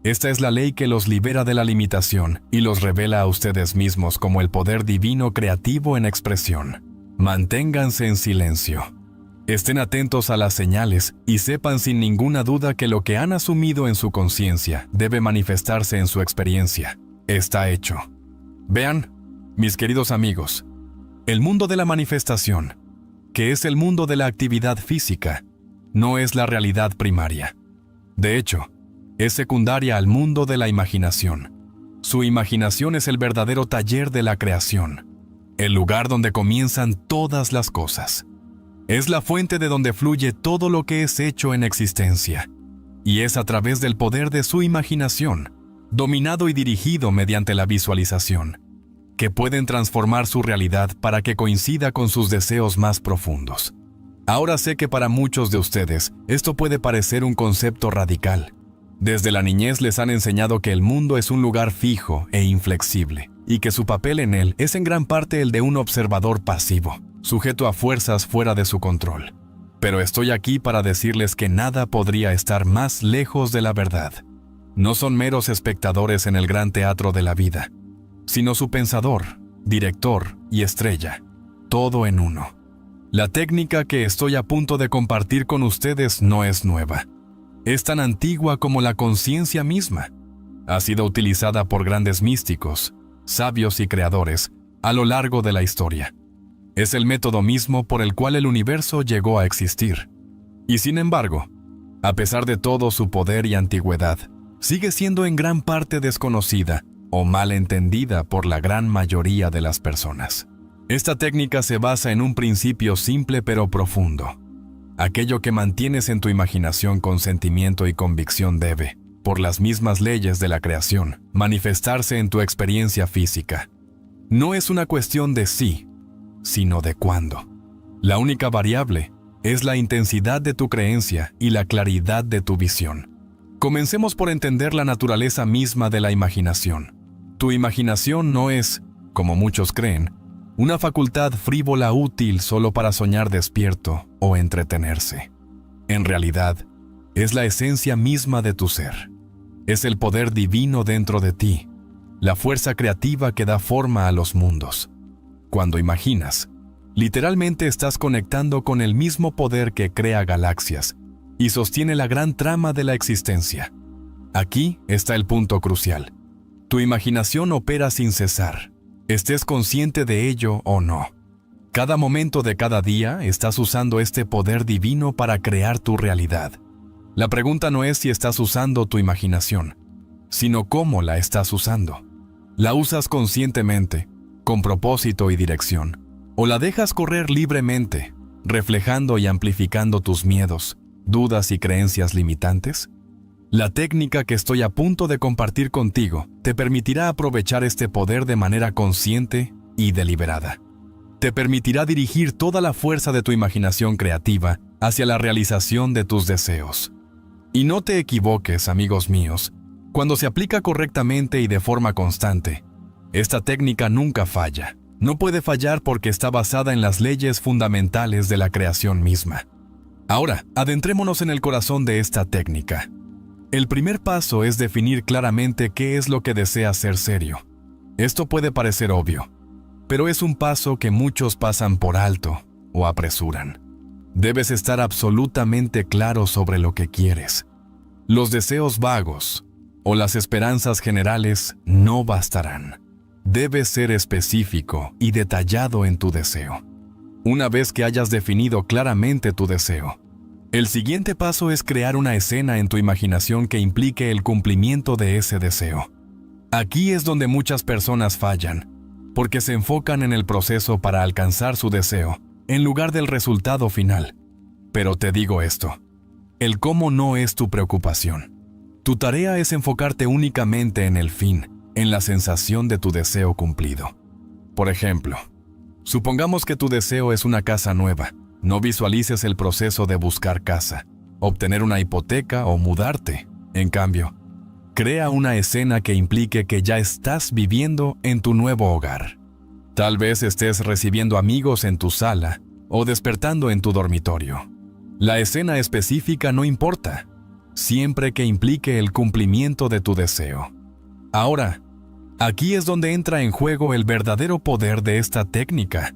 Esta es la ley que los libera de la limitación y los revela a ustedes mismos como el poder divino creativo en expresión. Manténganse en silencio. Estén atentos a las señales y sepan sin ninguna duda que lo que han asumido en su conciencia debe manifestarse en su experiencia. Está hecho. Vean, mis queridos amigos, el mundo de la manifestación, que es el mundo de la actividad física, no es la realidad primaria. De hecho, es secundaria al mundo de la imaginación. Su imaginación es el verdadero taller de la creación, el lugar donde comienzan todas las cosas. Es la fuente de donde fluye todo lo que es hecho en existencia, y es a través del poder de su imaginación, dominado y dirigido mediante la visualización, que pueden transformar su realidad para que coincida con sus deseos más profundos. Ahora sé que para muchos de ustedes esto puede parecer un concepto radical. Desde la niñez les han enseñado que el mundo es un lugar fijo e inflexible, y que su papel en él es en gran parte el de un observador pasivo, sujeto a fuerzas fuera de su control. Pero estoy aquí para decirles que nada podría estar más lejos de la verdad. No son meros espectadores en el gran teatro de la vida, sino su pensador, director y estrella, todo en uno. La técnica que estoy a punto de compartir con ustedes no es nueva. Es tan antigua como la conciencia misma. Ha sido utilizada por grandes místicos, sabios y creadores a lo largo de la historia. Es el método mismo por el cual el universo llegó a existir. Y sin embargo, a pesar de todo su poder y antigüedad, sigue siendo en gran parte desconocida o mal entendida por la gran mayoría de las personas. Esta técnica se basa en un principio simple pero profundo. Aquello que mantienes en tu imaginación con sentimiento y convicción debe, por las mismas leyes de la creación, manifestarse en tu experiencia física. No es una cuestión de sí, sino de cuándo. La única variable es la intensidad de tu creencia y la claridad de tu visión. Comencemos por entender la naturaleza misma de la imaginación. Tu imaginación no es, como muchos creen, una facultad frívola útil solo para soñar despierto o entretenerse. En realidad, es la esencia misma de tu ser. Es el poder divino dentro de ti, la fuerza creativa que da forma a los mundos. Cuando imaginas, literalmente estás conectando con el mismo poder que crea galaxias y sostiene la gran trama de la existencia. Aquí está el punto crucial. Tu imaginación opera sin cesar. estés consciente de ello o no. Cada momento de cada día estás usando este poder divino para crear tu realidad. La pregunta no es si estás usando tu imaginación, sino cómo la estás usando. ¿La usas conscientemente, con propósito y dirección? ¿O la dejas correr libremente, reflejando y amplificando tus miedos, dudas y creencias limitantes? La técnica que estoy a punto de compartir contigo te permitirá aprovechar este poder de manera consciente y deliberada. Te permitirá dirigir toda la fuerza de tu imaginación creativa hacia la realización de tus deseos. Y no te equivoques, amigos míos, cuando se aplica correctamente y de forma constante, esta técnica nunca falla. No puede fallar porque está basada en las leyes fundamentales de la creación misma. Ahora, adentrémonos en el corazón de esta técnica. El primer paso es definir claramente qué es lo que deseas ser serio. Esto puede parecer obvio, pero es un paso que muchos pasan por alto o apresuran. Debes estar absolutamente claro sobre lo que quieres. Los deseos vagos o las esperanzas generales no bastarán. Debes ser específico y detallado en tu deseo. Una vez que hayas definido claramente tu deseo, el siguiente paso es crear una escena en tu imaginación que implique el cumplimiento de ese deseo. Aquí es donde muchas personas fallan, porque se enfocan en el proceso para alcanzar su deseo, en lugar del resultado final. Pero te digo esto, el cómo no es tu preocupación. Tu tarea es enfocarte únicamente en el fin, en la sensación de tu deseo cumplido. Por ejemplo, supongamos que tu deseo es una casa nueva. No visualices el proceso de buscar casa, obtener una hipoteca o mudarte. En cambio, crea una escena que implique que ya estás viviendo en tu nuevo hogar. Tal vez estés recibiendo amigos en tu sala o despertando en tu dormitorio. La escena específica no importa, siempre que implique el cumplimiento de tu deseo. Ahora, aquí es donde entra en juego el verdadero poder de esta técnica.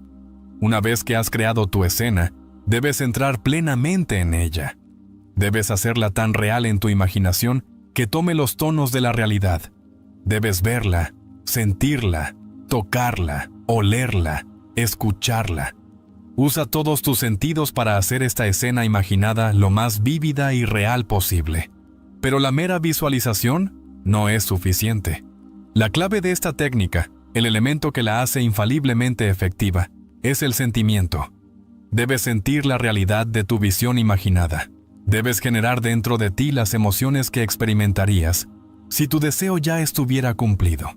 Una vez que has creado tu escena, debes entrar plenamente en ella. Debes hacerla tan real en tu imaginación que tome los tonos de la realidad. Debes verla, sentirla, tocarla, olerla, escucharla. Usa todos tus sentidos para hacer esta escena imaginada lo más vívida y real posible. Pero la mera visualización no es suficiente. La clave de esta técnica, el elemento que la hace infaliblemente efectiva, es el sentimiento. Debes sentir la realidad de tu visión imaginada. Debes generar dentro de ti las emociones que experimentarías si tu deseo ya estuviera cumplido.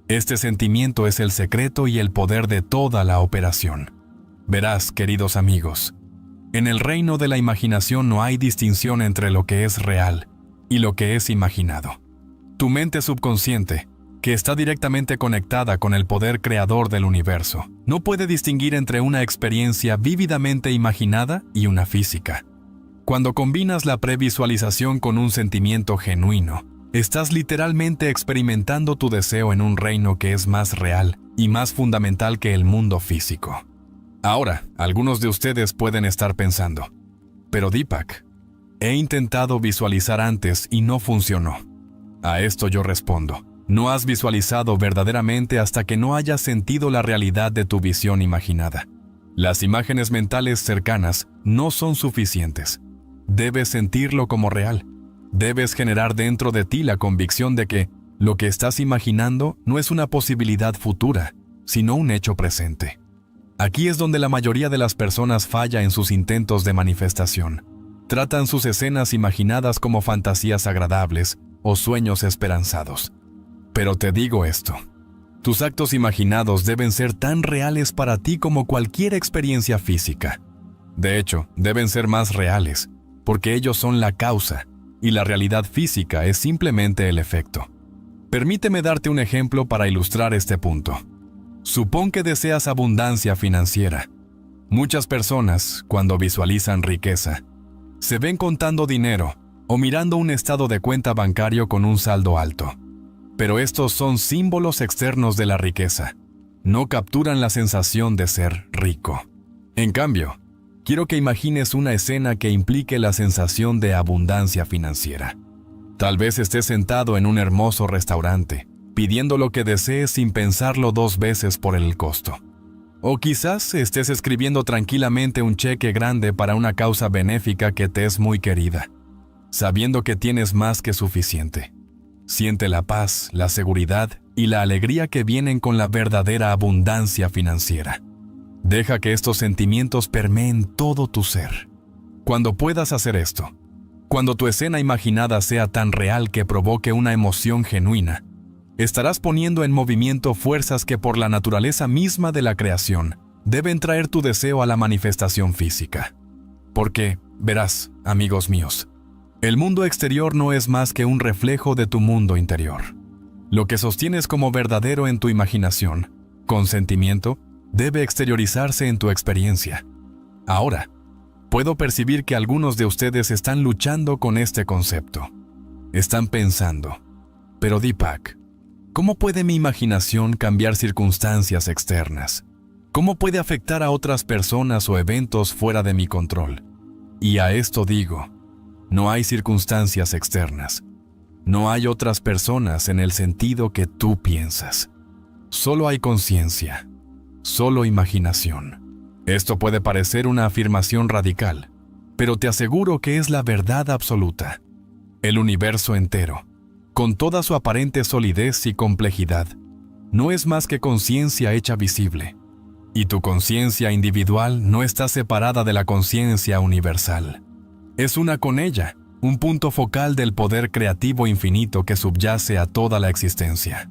Este sentimiento es el secreto y el poder de toda la operación. Verás, queridos amigos, en el reino de la imaginación no hay distinción entre lo que es real y lo que es imaginado. Tu mente subconsciente, que está directamente conectada con el poder creador del universo, no puede distinguir entre una experiencia vívidamente imaginada y una física. Cuando combinas la previsualización con un sentimiento genuino, estás literalmente experimentando tu deseo en un reino que es más real y más fundamental que el mundo físico. Ahora, algunos de ustedes pueden estar pensando, pero Deepak, he intentado visualizar antes y no funcionó. A esto yo respondo, no has visualizado verdaderamente hasta que no hayas sentido la realidad de tu visión imaginada. Las imágenes mentales cercanas no son suficientes. Debes sentirlo como real. Debes generar dentro de ti la convicción de que lo que estás imaginando no es una posibilidad futura, sino un hecho presente. Aquí es donde la mayoría de las personas falla en sus intentos de manifestación. Tratan sus escenas imaginadas como fantasías agradables o sueños esperanzados. Pero te digo esto, tus actos imaginados deben ser tan reales para ti como cualquier experiencia física. De hecho, deben ser más reales, porque ellos son la causa, y la realidad física es simplemente el efecto. Permíteme darte un ejemplo para ilustrar este punto. Supón que deseas abundancia financiera. Muchas personas, cuando visualizan riqueza, se ven contando dinero o mirando un estado de cuenta bancario con un saldo alto. Pero estos son símbolos externos de la riqueza. No capturan la sensación de ser rico. En cambio, quiero que imagines una escena que implique la sensación de abundancia financiera. Tal vez estés sentado en un hermoso restaurante, pidiendo lo que desees sin pensarlo 2 veces por el costo. O quizás estés escribiendo tranquilamente un cheque grande para una causa benéfica que te es muy querida, sabiendo que tienes más que suficiente. Siente la paz, la seguridad y la alegría que vienen con la verdadera abundancia financiera. Deja que estos sentimientos permeen todo tu ser. Cuando puedas hacer esto, cuando tu escena imaginada sea tan real que provoque una emoción genuina, estarás poniendo en movimiento fuerzas que por la naturaleza misma de la creación deben traer tu deseo a la manifestación física. Porque, verás, amigos míos, el mundo exterior no es más que un reflejo de tu mundo interior. Lo que sostienes como verdadero en tu imaginación, con sentimiento, debe exteriorizarse en tu experiencia. Ahora, puedo percibir que algunos de ustedes están luchando con este concepto. Están pensando, pero Deepak, ¿cómo puede mi imaginación cambiar circunstancias externas? ¿Cómo puede afectar a otras personas o eventos fuera de mi control? Y a esto digo, no hay circunstancias externas. No hay otras personas en el sentido que tú piensas. Solo hay conciencia, solo imaginación. Esto puede parecer una afirmación radical, pero te aseguro que es la verdad absoluta. El universo entero, con toda su aparente solidez y complejidad, no es más que conciencia hecha visible. Y tu conciencia individual no está separada de la conciencia universal. Es una con ella, un punto focal del poder creativo infinito que subyace a toda la existencia.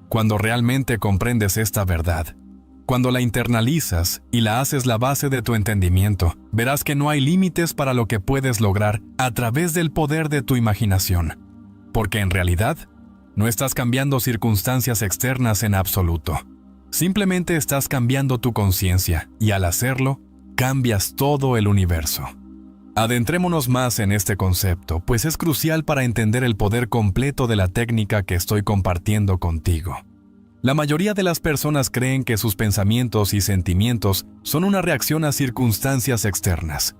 Cuando realmente comprendes esta verdad, cuando la internalizas y la haces la base de tu entendimiento, verás que no hay límites para lo que puedes lograr a través del poder de tu imaginación. Porque en realidad, no estás cambiando circunstancias externas en absoluto. Simplemente estás cambiando tu conciencia y al hacerlo, cambias todo el universo. Adentrémonos más en este concepto, pues es crucial para entender el poder completo de la técnica que estoy compartiendo contigo. La mayoría de las personas creen que sus pensamientos y sentimientos son una reacción a circunstancias externas.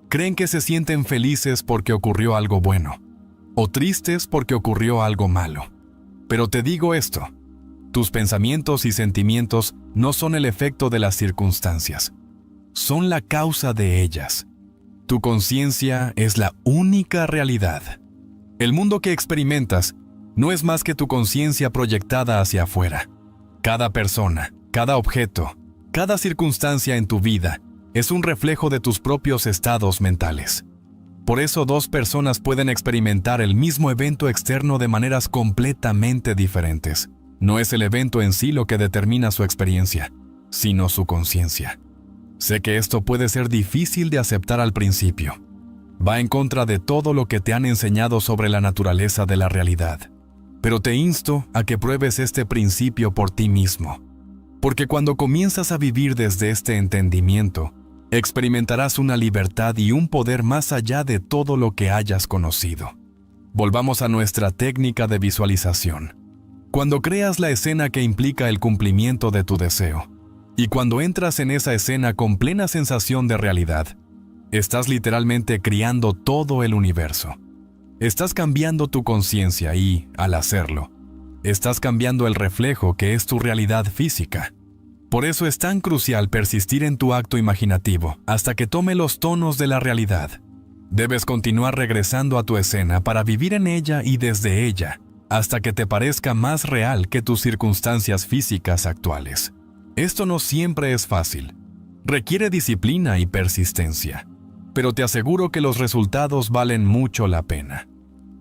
Creen que se sienten felices porque ocurrió algo bueno, o tristes porque ocurrió algo malo. Pero te digo esto, tus pensamientos y sentimientos no son el efecto de las circunstancias, son la causa de ellas. Tu conciencia es la única realidad. El mundo que experimentas no es más que tu conciencia proyectada hacia afuera. Cada persona, cada objeto, cada circunstancia en tu vida es un reflejo de tus propios estados mentales. Por eso 2 personas pueden experimentar el mismo evento externo de maneras completamente diferentes. No es el evento en sí lo que determina su experiencia, sino su conciencia. Sé que esto puede ser difícil de aceptar al principio. Va en contra de todo lo que te han enseñado sobre la naturaleza de la realidad. Pero te insto a que pruebes este principio por ti mismo. Porque cuando comienzas a vivir desde este entendimiento, experimentarás una libertad y un poder más allá de todo lo que hayas conocido. Volvamos a nuestra técnica de visualización. Cuando creas la escena que implica el cumplimiento de tu deseo, y cuando entras en esa escena con plena sensación de realidad, estás literalmente creando todo el universo. Estás cambiando tu conciencia y, al hacerlo, estás cambiando el reflejo que es tu realidad física. Por eso es tan crucial persistir en tu acto imaginativo hasta que tome los tonos de la realidad. Debes continuar regresando a tu escena para vivir en ella y desde ella, hasta que te parezca más real que tus circunstancias físicas actuales. Esto no siempre es fácil. Requiere disciplina y persistencia. Pero te aseguro que los resultados valen mucho la pena.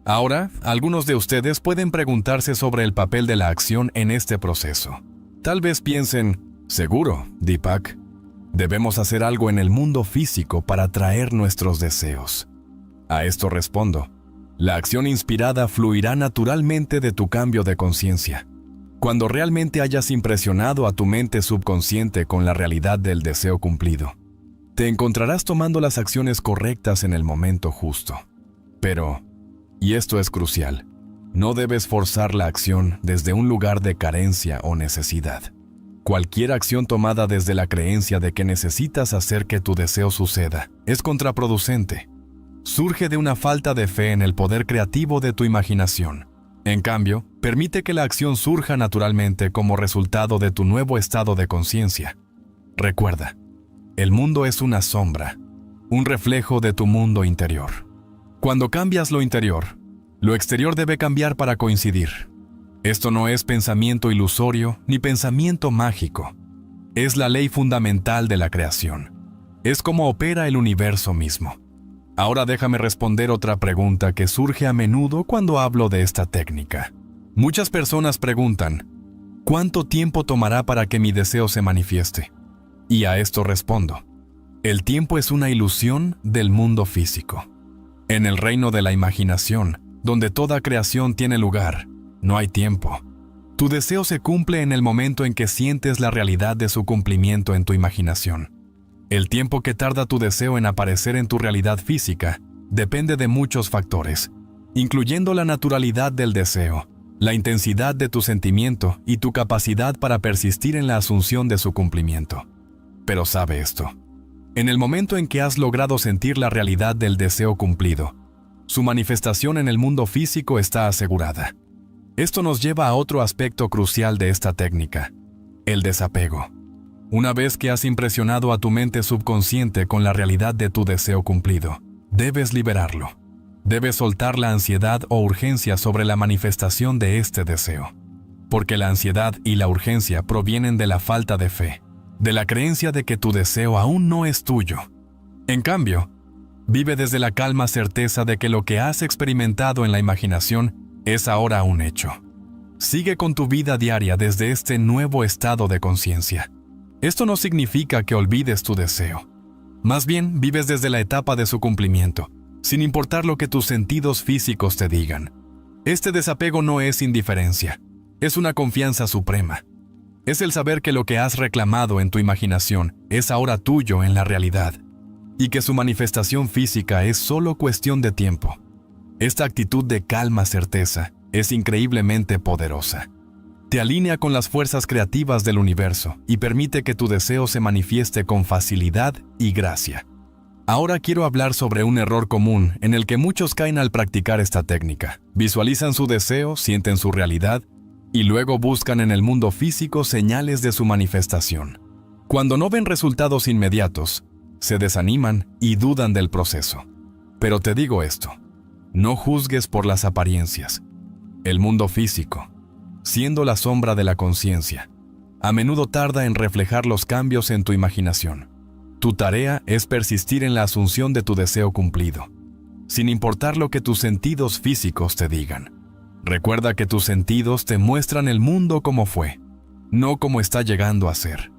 Ahora, algunos de ustedes pueden preguntarse sobre el papel de la acción en este proceso. Tal vez piensen, seguro, Deepak, debemos hacer algo en el mundo físico para atraer nuestros deseos. A esto respondo, la acción inspirada fluirá naturalmente de tu cambio de conciencia. Cuando realmente hayas impresionado a tu mente subconsciente con la realidad del deseo cumplido, te encontrarás tomando las acciones correctas en el momento justo. Pero, y esto es crucial, no debes forzar la acción desde un lugar de carencia o necesidad. Cualquier acción tomada desde la creencia de que necesitas hacer que tu deseo suceda es contraproducente. Surge de una falta de fe en el poder creativo de tu imaginación. En cambio, permite que la acción surja naturalmente como resultado de tu nuevo estado de conciencia. Recuerda, el mundo es una sombra, un reflejo de tu mundo interior. Cuando cambias lo interior, lo exterior debe cambiar para coincidir. Esto no es pensamiento ilusorio ni pensamiento mágico. Es la ley fundamental de la creación. Es como opera el universo mismo. Ahora déjame responder otra pregunta que surge a menudo cuando hablo de esta técnica. Muchas personas preguntan, ¿cuánto tiempo tomará para que mi deseo se manifieste? Y a esto respondo, el tiempo es una ilusión del mundo físico. En el reino de la imaginación, donde toda creación tiene lugar, no hay tiempo. Tu deseo se cumple en el momento en que sientes la realidad de su cumplimiento en tu imaginación. El tiempo que tarda tu deseo en aparecer en tu realidad física depende de muchos factores, incluyendo la naturalidad del deseo, la intensidad de tu sentimiento y tu capacidad para persistir en la asunción de su cumplimiento. Pero sabe esto, en el momento en que has logrado sentir la realidad del deseo cumplido, su manifestación en el mundo físico está asegurada. Esto nos lleva a otro aspecto crucial de esta técnica, el desapego. Una vez que has impresionado a tu mente subconsciente con la realidad de tu deseo cumplido, debes liberarlo. Debes soltar la ansiedad o urgencia sobre la manifestación de este deseo. Porque la ansiedad y la urgencia provienen de la falta de fe, de la creencia de que tu deseo aún no es tuyo. En cambio, vive desde la calma certeza de que lo que has experimentado en la imaginación es ahora un hecho. Sigue con tu vida diaria desde este nuevo estado de conciencia. Esto no significa que olvides tu deseo. Más bien, vives desde la etapa de su cumplimiento, sin importar lo que tus sentidos físicos te digan. Este desapego no es indiferencia, es una confianza suprema. Es el saber que lo que has reclamado en tu imaginación es ahora tuyo en la realidad, y que su manifestación física es solo cuestión de tiempo. Esta actitud de calma certeza es increíblemente poderosa. Te alinea con las fuerzas creativas del universo y permite que tu deseo se manifieste con facilidad y gracia. Ahora quiero hablar sobre un error común en el que muchos caen al practicar esta técnica. Visualizan su deseo, sienten su realidad y luego buscan en el mundo físico señales de su manifestación. Cuando no ven resultados inmediatos, se desaniman y dudan del proceso. Pero te digo esto, no juzgues por las apariencias. El mundo físico, siendo la sombra de la conciencia, a menudo tarda en reflejar los cambios en tu imaginación. Tu tarea es persistir en la asunción de tu deseo cumplido, sin importar lo que tus sentidos físicos te digan. Recuerda que tus sentidos te muestran el mundo como fue, no como está llegando a ser.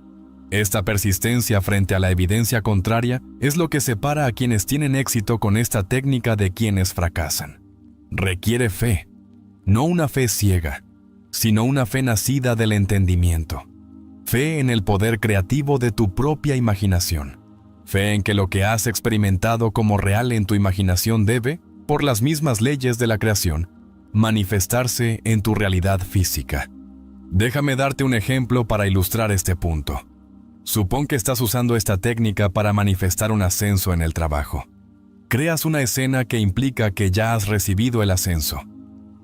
Esta persistencia frente a la evidencia contraria es lo que separa a quienes tienen éxito con esta técnica de quienes fracasan. Requiere fe, no una fe ciega, sino una fe nacida del entendimiento. Fe en el poder creativo de tu propia imaginación. Fe en que lo que has experimentado como real en tu imaginación debe, por las mismas leyes de la creación, manifestarse en tu realidad física. Déjame darte un ejemplo para ilustrar este punto. Supón que estás usando esta técnica para manifestar un ascenso en el trabajo. Creas una escena que implica que ya has recibido el ascenso.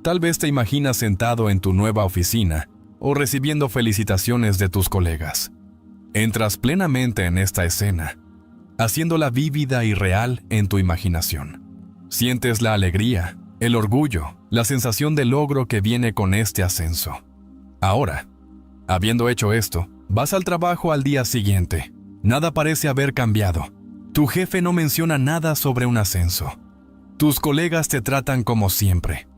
Tal vez te imaginas sentado en tu nueva oficina o recibiendo felicitaciones de tus colegas. Entras plenamente en esta escena, haciéndola vívida y real en tu imaginación. Sientes la alegría, el orgullo, la sensación de logro que viene con este ascenso. Ahora, habiendo hecho esto, vas al trabajo al día siguiente. Nada parece haber cambiado. Tu jefe no menciona nada sobre un ascenso. Tus colegas te tratan como siempre.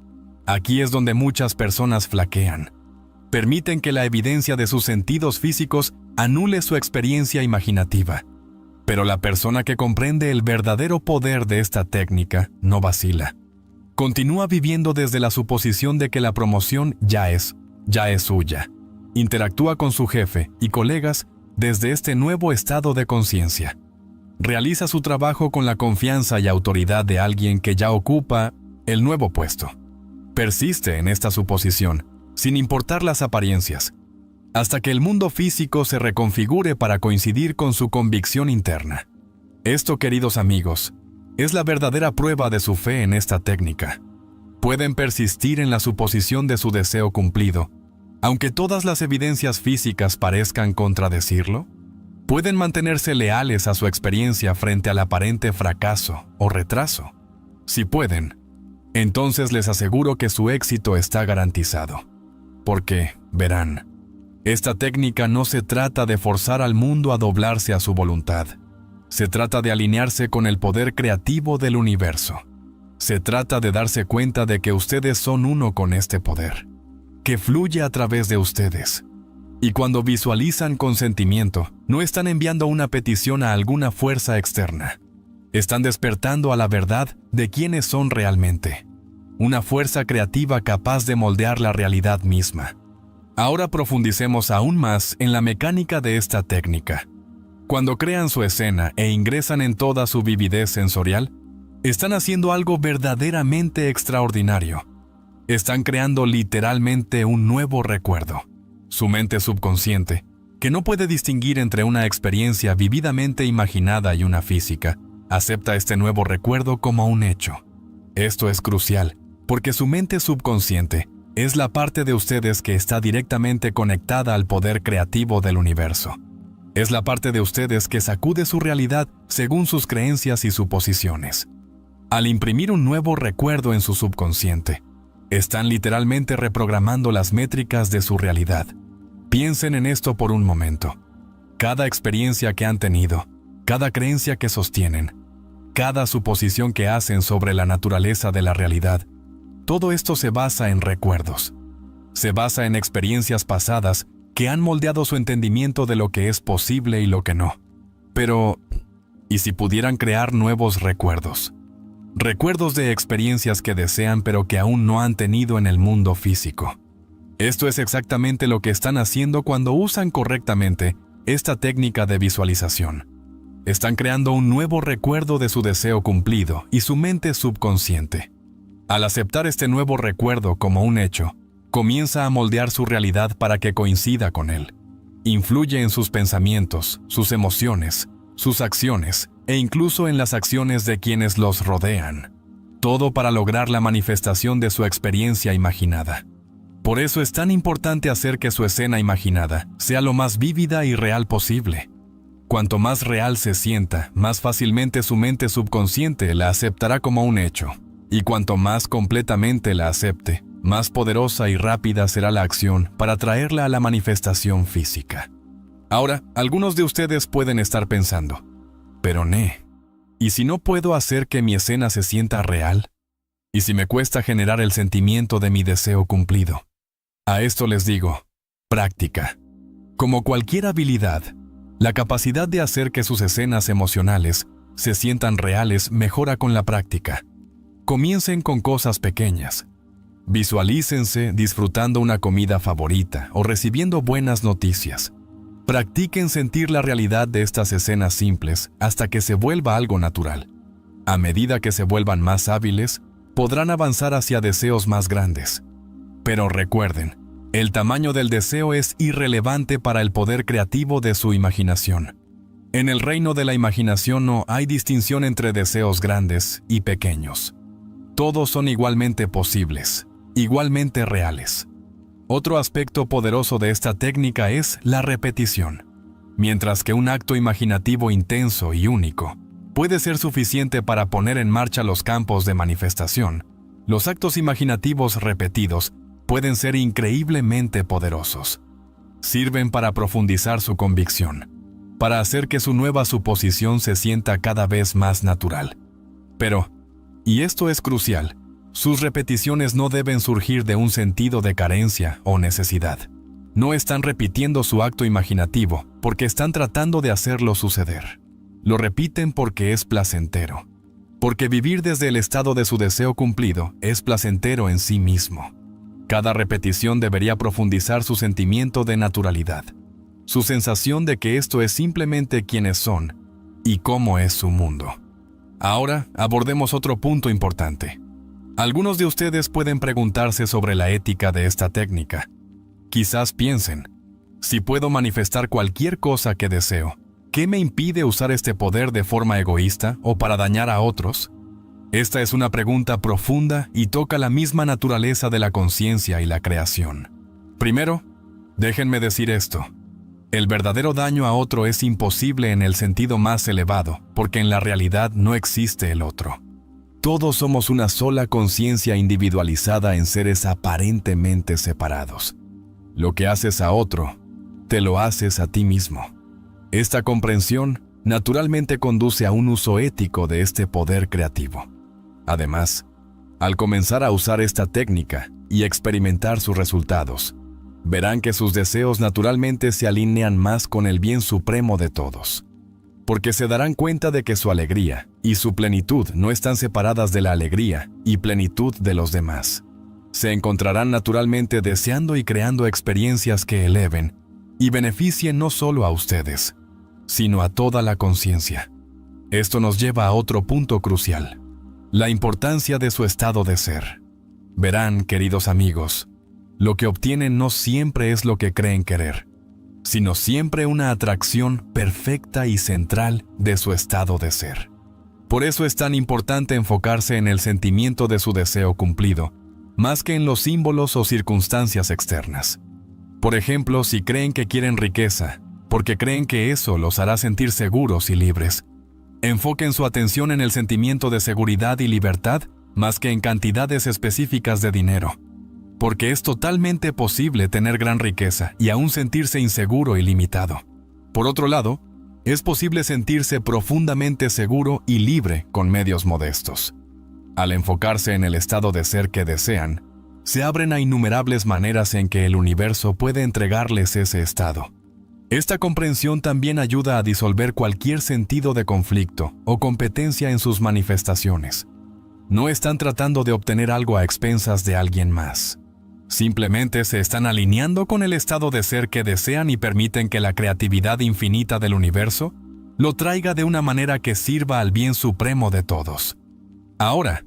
Aquí es donde muchas personas flaquean. Permiten que la evidencia de sus sentidos físicos anule su experiencia imaginativa. Pero la persona que comprende el verdadero poder de esta técnica no vacila. Continúa viviendo desde la suposición de que la promoción ya es suya. Interactúa con su jefe y colegas desde este nuevo estado de conciencia. Realiza su trabajo con la confianza y autoridad de alguien que ya ocupa el nuevo puesto. Persiste en esta suposición, sin importar las apariencias, hasta que el mundo físico se reconfigure para coincidir con su convicción interna. Esto, queridos amigos, es la verdadera prueba de su fe en esta técnica. Pueden persistir en la suposición de su deseo cumplido, aunque todas las evidencias físicas parezcan contradecirlo. Pueden mantenerse leales a su experiencia frente al aparente fracaso o retraso. Si pueden, entonces les aseguro que su éxito está garantizado. Porque, verán, esta técnica no se trata de forzar al mundo a doblarse a su voluntad. Se trata de alinearse con el poder creativo del universo. Se trata de darse cuenta de que ustedes son uno con este poder, que fluye a través de ustedes. Y cuando visualizan con sentimiento, no están enviando una petición a alguna fuerza externa. Están despertando a la verdad de quiénes son realmente. Una fuerza creativa capaz de moldear la realidad misma. Ahora profundicemos aún más en la mecánica de esta técnica. Cuando crean su escena e ingresan en toda su vividez sensorial, están haciendo algo verdaderamente extraordinario. Están creando literalmente un nuevo recuerdo. Su mente subconsciente, que no puede distinguir entre una experiencia vividamente imaginada y una física, acepta este nuevo recuerdo como un hecho. Esto es crucial, porque su mente subconsciente es la parte de ustedes que está directamente conectada al poder creativo del universo. Es la parte de ustedes que sacude su realidad según sus creencias y suposiciones. Al imprimir un nuevo recuerdo en su subconsciente, están literalmente reprogramando las métricas de su realidad. Piensen en esto por un momento. Cada experiencia que han tenido, cada creencia que sostienen, cada suposición que hacen sobre la naturaleza de la realidad, todo esto se basa en recuerdos. Se basa en experiencias pasadas que han moldeado su entendimiento de lo que es posible y lo que no. Pero, ¿y si pudieran crear nuevos recuerdos? Recuerdos de experiencias que desean pero que aún no han tenido en el mundo físico. Esto es exactamente lo que están haciendo cuando usan correctamente esta técnica de visualización. Están creando un nuevo recuerdo de su deseo cumplido y su mente subconsciente. Al aceptar este nuevo recuerdo como un hecho, comienza a moldear su realidad para que coincida con él. Influye en sus pensamientos, sus emociones, sus acciones e incluso en las acciones de quienes los rodean. Todo para lograr la manifestación de su experiencia imaginada. Por eso es tan importante hacer que su escena imaginada sea lo más vívida y real posible. Cuanto más real se sienta, más fácilmente su mente subconsciente la aceptará como un hecho. Y cuanto más completamente la acepte, más poderosa y rápida será la acción para traerla a la manifestación física. Ahora, algunos de ustedes pueden estar pensando, pero ¿y si no puedo hacer que mi escena se sienta real? ¿Y si me cuesta generar el sentimiento de mi deseo cumplido? A esto les digo, práctica. Como cualquier habilidad, la capacidad de hacer que sus escenas emocionales se sientan reales mejora con la práctica. Comiencen con cosas pequeñas. Visualícense disfrutando una comida favorita o recibiendo buenas noticias. Practiquen sentir la realidad de estas escenas simples hasta que se vuelva algo natural. A medida que se vuelvan más hábiles, podrán avanzar hacia deseos más grandes. Pero recuerden, el tamaño del deseo es irrelevante para el poder creativo de su imaginación. En el reino de la imaginación no hay distinción entre deseos grandes y pequeños. Todos son igualmente posibles, igualmente reales. Otro aspecto poderoso de esta técnica es la repetición. Mientras que un acto imaginativo intenso y único puede ser suficiente para poner en marcha los campos de manifestación, los actos imaginativos repetidos pueden ser increíblemente poderosos. Sirven para profundizar su convicción, para hacer que su nueva suposición se sienta cada vez más natural. Pero, y esto es crucial, sus repeticiones no deben surgir de un sentido de carencia o necesidad. No están repitiendo su acto imaginativo porque están tratando de hacerlo suceder. Lo repiten porque es placentero. Porque vivir desde el estado de su deseo cumplido es placentero en sí mismo. Cada repetición debería profundizar su sentimiento de naturalidad, su sensación de que esto es simplemente quienes son y cómo es su mundo. Ahora abordemos otro punto importante. Algunos de ustedes pueden preguntarse sobre la ética de esta técnica. Quizás piensen, si puedo manifestar cualquier cosa que deseo, ¿qué me impide usar este poder de forma egoísta o para dañar a otros? Esta es una pregunta profunda y toca la misma naturaleza de la conciencia y la creación. Primero, déjenme decir esto. El verdadero daño a otro es imposible en el sentido más elevado, porque en la realidad no existe el otro. Todos somos una sola conciencia individualizada en seres aparentemente separados. Lo que haces a otro, te lo haces a ti mismo. Esta comprensión naturalmente conduce a un uso ético de este poder creativo. Además, al comenzar a usar esta técnica y experimentar sus resultados, verán que sus deseos naturalmente se alinean más con el bien supremo de todos, porque se darán cuenta de que su alegría y su plenitud no están separadas de la alegría y plenitud de los demás. Se encontrarán naturalmente deseando y creando experiencias que eleven y beneficien no solo a ustedes, sino a toda la conciencia. Esto nos lleva a otro punto crucial: la importancia de su estado de ser. Verán, queridos amigos, lo que obtienen no siempre es lo que creen querer, sino siempre una atracción perfecta y central de su estado de ser. Por eso es tan importante enfocarse en el sentimiento de su deseo cumplido, más que en los símbolos o circunstancias externas. Por ejemplo, si creen que quieren riqueza, porque creen que eso los hará sentir seguros y libres, enfoquen su atención en el sentimiento de seguridad y libertad más que en cantidades específicas de dinero, porque es totalmente posible tener gran riqueza y aún sentirse inseguro y limitado. Por otro lado, es posible sentirse profundamente seguro y libre con medios modestos. Al enfocarse en el estado de ser que desean, se abren a innumerables maneras en que el universo puede entregarles ese estado. Esta comprensión también ayuda a disolver cualquier sentido de conflicto o competencia en sus manifestaciones. No están tratando de obtener algo a expensas de alguien más. Simplemente se están alineando con el estado de ser que desean y permiten que la creatividad infinita del universo lo traiga de una manera que sirva al bien supremo de todos. Ahora,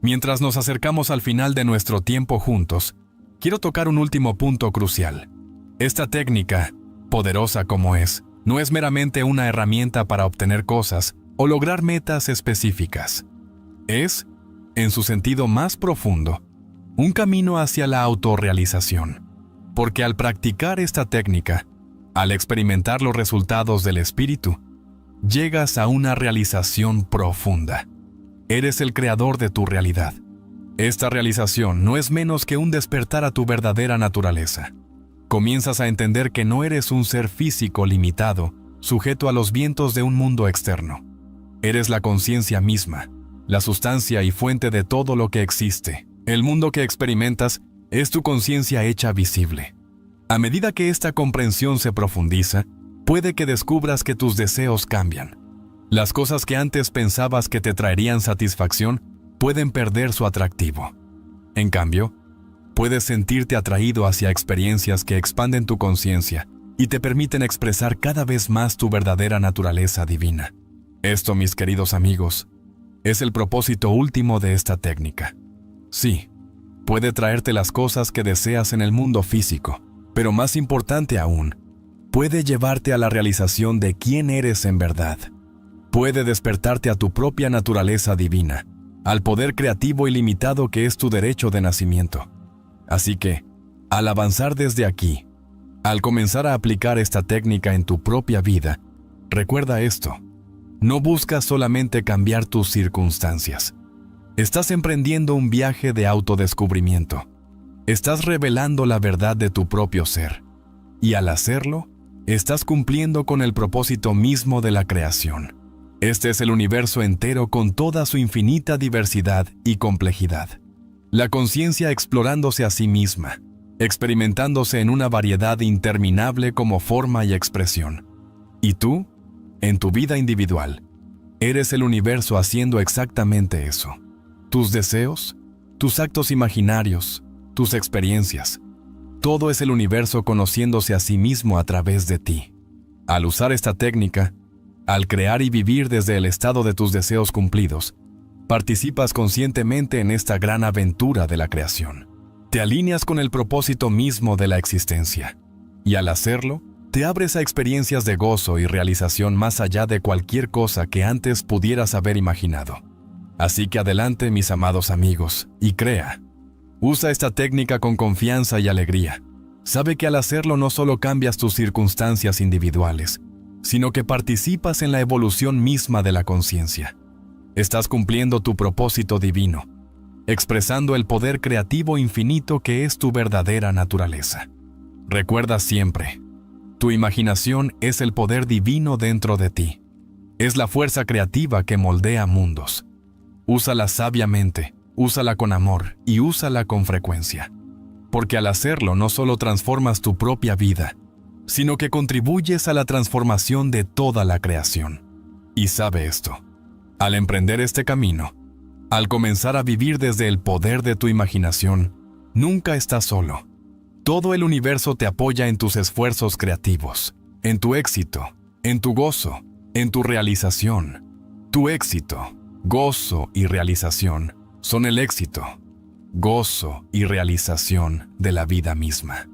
mientras nos acercamos al final de nuestro tiempo juntos, quiero tocar un último punto crucial. Esta técnica, poderosa como es, no es meramente una herramienta para obtener cosas o lograr metas específicas. Es, en su sentido más profundo, un camino hacia la autorrealización. Porque al practicar esta técnica, al experimentar los resultados del espíritu, llegas a una realización profunda. Eres el creador de tu realidad. Esta realización no es menos que un despertar a tu verdadera naturaleza. Comienzas a entender que no eres un ser físico limitado, sujeto a los vientos de un mundo externo. Eres la conciencia misma, la sustancia y fuente de todo lo que existe. El mundo que experimentas es tu conciencia hecha visible. A medida que esta comprensión se profundiza, puede que descubras que tus deseos cambian. Las cosas que antes pensabas que te traerían satisfacción pueden perder su atractivo. En cambio, puedes sentirte atraído hacia experiencias que expanden tu conciencia y te permiten expresar cada vez más tu verdadera naturaleza divina. Esto, mis queridos amigos, es el propósito último de esta técnica. Sí, puede traerte las cosas que deseas en el mundo físico, pero más importante aún, puede llevarte a la realización de quién eres en verdad. Puede despertarte a tu propia naturaleza divina, al poder creativo ilimitado que es tu derecho de nacimiento. Así que, al avanzar desde aquí, al comenzar a aplicar esta técnica en tu propia vida, recuerda esto: no buscas solamente cambiar tus circunstancias. Estás emprendiendo un viaje de autodescubrimiento. Estás revelando la verdad de tu propio ser. Y al hacerlo, estás cumpliendo con el propósito mismo de la creación. Este es el universo entero con toda su infinita diversidad y complejidad. La conciencia explorándose a sí misma, experimentándose en una variedad interminable como forma y expresión. Y tú, en tu vida individual, eres el universo haciendo exactamente eso. Tus deseos, tus actos imaginarios, tus experiencias, todo es el universo conociéndose a sí mismo a través de ti. Al usar esta técnica, al crear y vivir desde el estado de tus deseos cumplidos, participas conscientemente en esta gran aventura de la creación. Te alineas con el propósito mismo de la existencia. Y al hacerlo, te abres a experiencias de gozo y realización más allá de cualquier cosa que antes pudieras haber imaginado. Así que adelante, mis amados amigos, y crea. Usa esta técnica con confianza y alegría. Sabe que al hacerlo no solo cambias tus circunstancias individuales, sino que participas en la evolución misma de la conciencia. Estás cumpliendo tu propósito divino, expresando el poder creativo infinito que es tu verdadera naturaleza. Recuerda siempre, tu imaginación es el poder divino dentro de ti. Es la fuerza creativa que moldea mundos. Úsala sabiamente, úsala con amor y úsala con frecuencia. Porque al hacerlo no solo transformas tu propia vida, sino que contribuyes a la transformación de toda la creación. Y sabe esto, al emprender este camino, al comenzar a vivir desde el poder de tu imaginación, nunca estás solo. Todo el universo te apoya en tus esfuerzos creativos, en tu éxito, en tu gozo, en tu realización. Tu éxito, gozo y realización son el éxito, gozo y realización de la vida misma.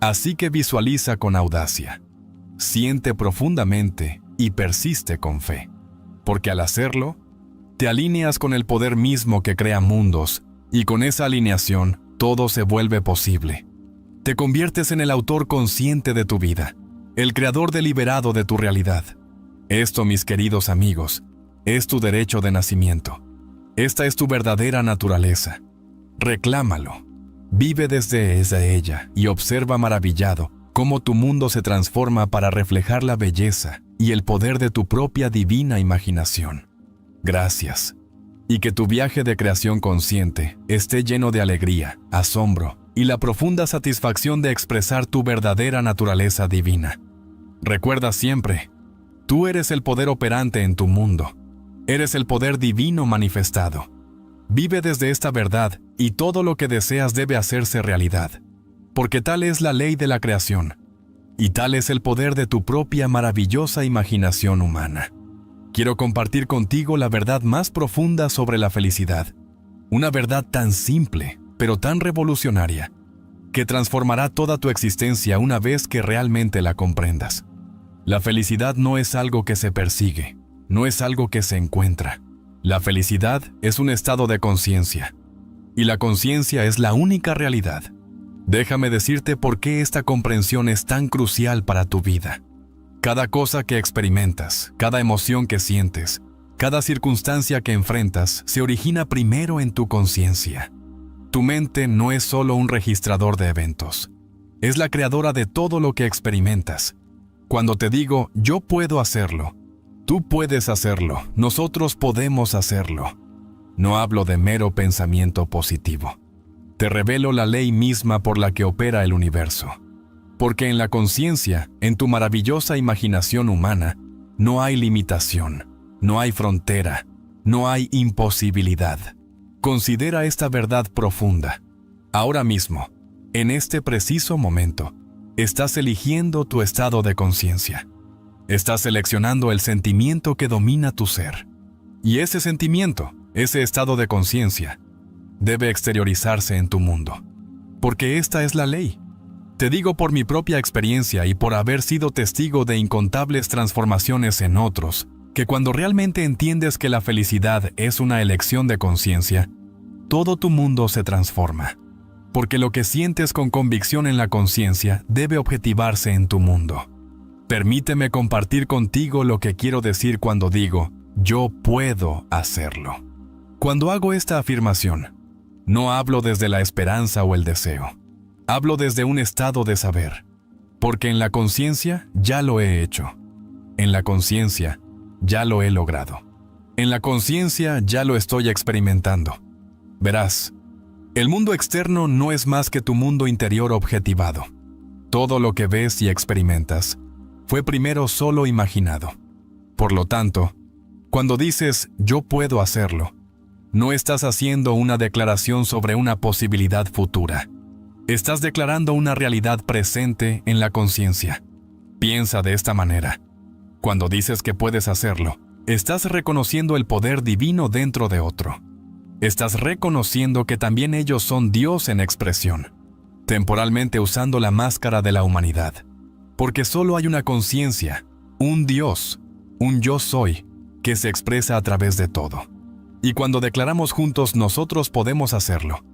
Así que visualiza con audacia, siente profundamente y persiste con fe, porque al hacerlo, te alineas con el poder mismo que crea mundos y con esa alineación todo se vuelve posible. Te conviertes en el autor consciente de tu vida, el creador deliberado de tu realidad. Esto, mis queridos amigos, es tu derecho de nacimiento. Esta es tu verdadera naturaleza. Reclámalo. Vive desde ella y observa maravillado cómo tu mundo se transforma para reflejar la belleza y el poder de tu propia divina imaginación. Gracias. Y que tu viaje de creación consciente esté lleno de alegría, asombro y la profunda satisfacción de expresar tu verdadera naturaleza divina. Recuerda siempre, tú eres el poder operante en tu mundo. Eres el poder divino manifestado. Vive desde esta verdad y todo lo que deseas debe hacerse realidad, porque tal es la ley de la creación, y tal es el poder de tu propia maravillosa imaginación humana. Quiero compartir contigo la verdad más profunda sobre la felicidad, una verdad tan simple, pero tan revolucionaria, que transformará toda tu existencia una vez que realmente la comprendas. La felicidad no es algo que se persigue, no es algo que se encuentra. La felicidad es un estado de conciencia, y la conciencia es la única realidad. Déjame decirte por qué esta comprensión es tan crucial para tu vida. Cada cosa que experimentas, cada emoción que sientes, cada circunstancia que enfrentas se origina primero en tu conciencia. Tu mente no es solo un registrador de eventos, es la creadora de todo lo que experimentas. Cuando te digo, yo puedo hacerlo, tú puedes hacerlo, nosotros podemos hacerlo. No hablo de mero pensamiento positivo. Te revelo la ley misma por la que opera el universo. Porque en la conciencia, en tu maravillosa imaginación humana, no hay limitación, no hay frontera, no hay imposibilidad. Considera esta verdad profunda. Ahora mismo, en este preciso momento, estás eligiendo tu estado de conciencia. Estás seleccionando el sentimiento que domina tu ser. Y ese sentimiento, ese estado de conciencia, debe exteriorizarse en tu mundo. Porque esta es la ley. Te digo por mi propia experiencia y por haber sido testigo de incontables transformaciones en otros, que cuando realmente entiendes que la felicidad es una elección de conciencia, todo tu mundo se transforma. Porque lo que sientes con convicción en la conciencia debe objetivarse en tu mundo. Permíteme compartir contigo lo que quiero decir cuando digo, yo puedo hacerlo. Cuando hago esta afirmación, no hablo desde la esperanza o el deseo. Hablo desde un estado de saber. Porque en la conciencia ya lo he hecho. En la conciencia ya lo he logrado. En la conciencia ya lo estoy experimentando. Verás, el mundo externo no es más que tu mundo interior objetivado. Todo lo que ves y experimentas fue primero solo imaginado. Por lo tanto, cuando dices yo puedo hacerlo, no estás haciendo una declaración sobre una posibilidad futura. Estás declarando una realidad presente en la conciencia. Piensa de esta manera. Cuando dices que puedes hacerlo, estás reconociendo el poder divino dentro de otro. Estás reconociendo que también ellos son Dios en expresión, temporalmente usando la máscara de la humanidad. Porque solo hay una conciencia, un Dios, un yo soy, que se expresa a través de todo. Y cuando declaramos juntos nosotros podemos hacerlo,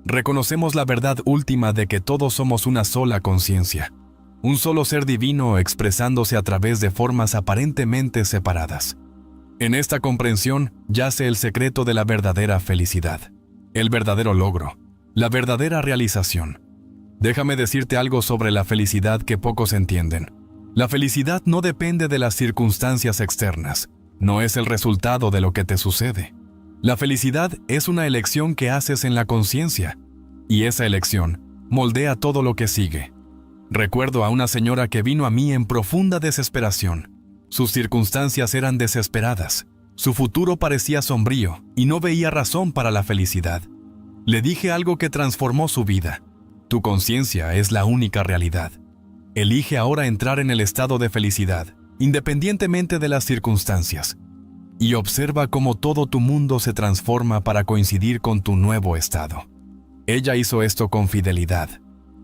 reconocemos la verdad última de que todos somos una sola conciencia, un solo ser divino expresándose a través de formas aparentemente separadas. En esta comprensión yace el secreto de la verdadera felicidad, el verdadero logro, la verdadera realización. Déjame decirte algo sobre la felicidad que pocos entienden. La felicidad no depende de las circunstancias externas, no es el resultado de lo que te sucede. La felicidad es una elección que haces en la conciencia, y esa elección moldea todo lo que sigue. Recuerdo a una señora que vino a mí en profunda desesperación. Sus circunstancias eran desesperadas, su futuro parecía sombrío y no veía razón para la felicidad. Le dije algo que transformó su vida. Tu conciencia es la única realidad. Elige ahora entrar en el estado de felicidad, independientemente de las circunstancias, y observa cómo todo tu mundo se transforma para coincidir con tu nuevo estado. Ella hizo esto con fidelidad,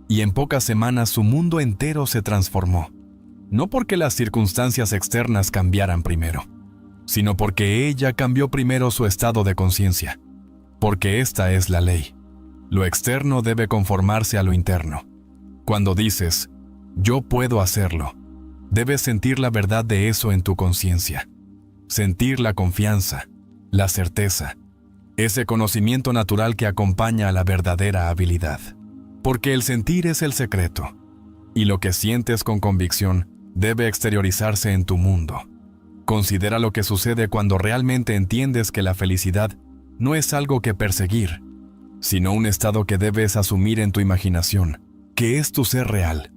y en pocas semanas su mundo entero se transformó. No porque las circunstancias externas cambiaran primero, sino porque ella cambió primero su estado de conciencia. Porque esta es la ley. Lo externo debe conformarse a lo interno. Cuando dices, yo puedo hacerlo, debes sentir la verdad de eso en tu conciencia. Sentir la confianza, la certeza, ese conocimiento natural que acompaña a la verdadera habilidad. Porque el sentir es el secreto, y lo que sientes con convicción debe exteriorizarse en tu mundo. Considera lo que sucede cuando realmente entiendes que la felicidad no es algo que perseguir, sino un estado que debes asumir en tu imaginación, que es tu ser real.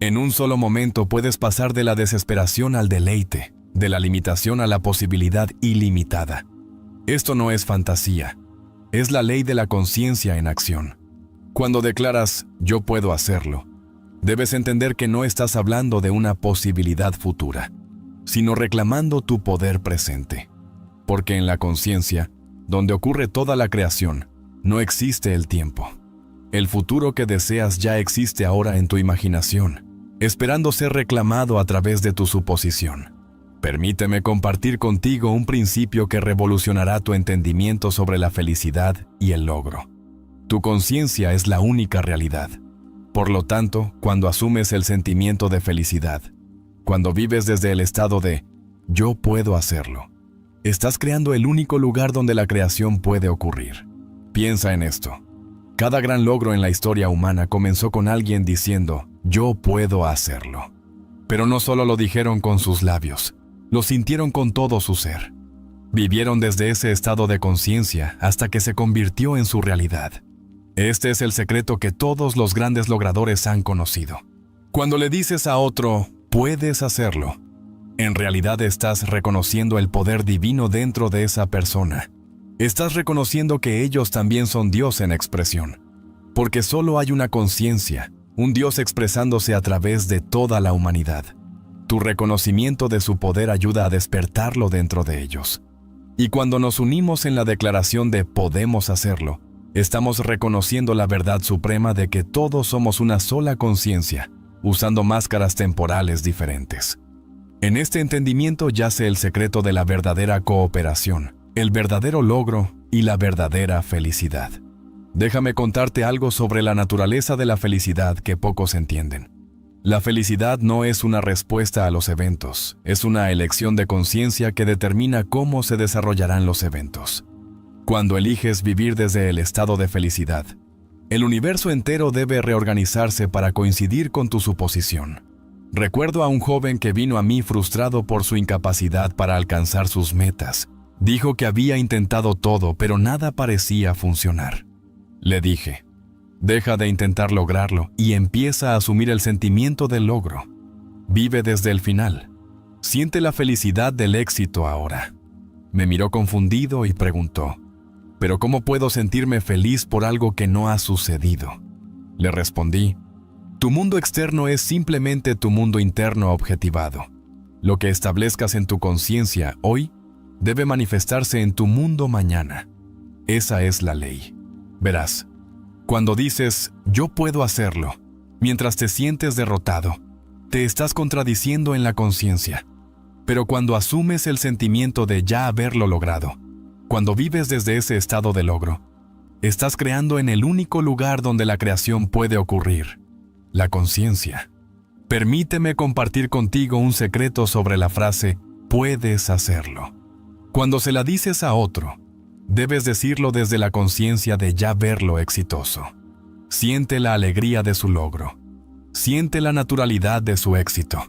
En un solo momento puedes pasar de la desesperación al deleite, de la limitación a la posibilidad ilimitada. Esto no es fantasía, es la ley de la conciencia en acción. Cuando declaras, yo puedo hacerlo, debes entender que no estás hablando de una posibilidad futura, sino reclamando tu poder presente. Porque en la conciencia, donde ocurre toda la creación, no existe el tiempo. El futuro que deseas ya existe ahora en tu imaginación, esperando ser reclamado a través de tu suposición. Permíteme compartir contigo un principio que revolucionará tu entendimiento sobre la felicidad y el logro. Tu conciencia es la única realidad. Por lo tanto, cuando asumes el sentimiento de felicidad, cuando vives desde el estado de yo puedo hacerlo, estás creando el único lugar donde la creación puede ocurrir. Piensa en esto. Cada gran logro en la historia humana comenzó con alguien diciendo, yo puedo hacerlo. Pero no solo lo dijeron con sus labios, lo sintieron con todo su ser. Vivieron desde ese estado de conciencia hasta que se convirtió en su realidad. Este es el secreto que todos los grandes logradores han conocido. Cuando le dices a otro, puedes hacerlo, en realidad estás reconociendo el poder divino dentro de esa persona. Estás reconociendo que ellos también son Dios en expresión, porque solo hay una conciencia, un Dios expresándose a través de toda la humanidad. Tu reconocimiento de su poder ayuda a despertarlo dentro de ellos. Y cuando nos unimos en la declaración de podemos hacerlo, estamos reconociendo la verdad suprema de que todos somos una sola conciencia, usando máscaras temporales diferentes. En este entendimiento yace el secreto de la verdadera cooperación, el verdadero logro y la verdadera felicidad. Déjame contarte algo sobre la naturaleza de la felicidad que pocos entienden. La felicidad no es una respuesta a los eventos, es una elección de conciencia que determina cómo se desarrollarán los eventos. Cuando eliges vivir desde el estado de felicidad, el universo entero debe reorganizarse para coincidir con tu suposición. Recuerdo a un joven que vino a mí frustrado por su incapacidad para alcanzar sus metas. Dijo que había intentado todo, pero nada parecía funcionar. Le dije, deja de intentar lograrlo y empieza a asumir el sentimiento del logro. Vive desde el final. Siente la felicidad del éxito ahora. Me miró confundido y preguntó, ¿pero cómo puedo sentirme feliz por algo que no ha sucedido? Le respondí, tu mundo externo es simplemente tu mundo interno objetivado. Lo que establezcas en tu conciencia hoy debe manifestarse en tu mundo mañana. Esa es la ley. Verás, cuando dices, yo puedo hacerlo, mientras te sientes derrotado, te estás contradiciendo en la conciencia. Pero cuando asumes el sentimiento de ya haberlo logrado, Cuando vives desde ese estado de logro, estás creando en el único lugar donde la creación puede ocurrir, la conciencia. Permíteme compartir contigo un secreto sobre la frase «puedes hacerlo». Cuando se la dices a otro, debes decirlo desde la conciencia de ya verlo exitoso. Siente la alegría de su logro. Siente la naturalidad de su éxito.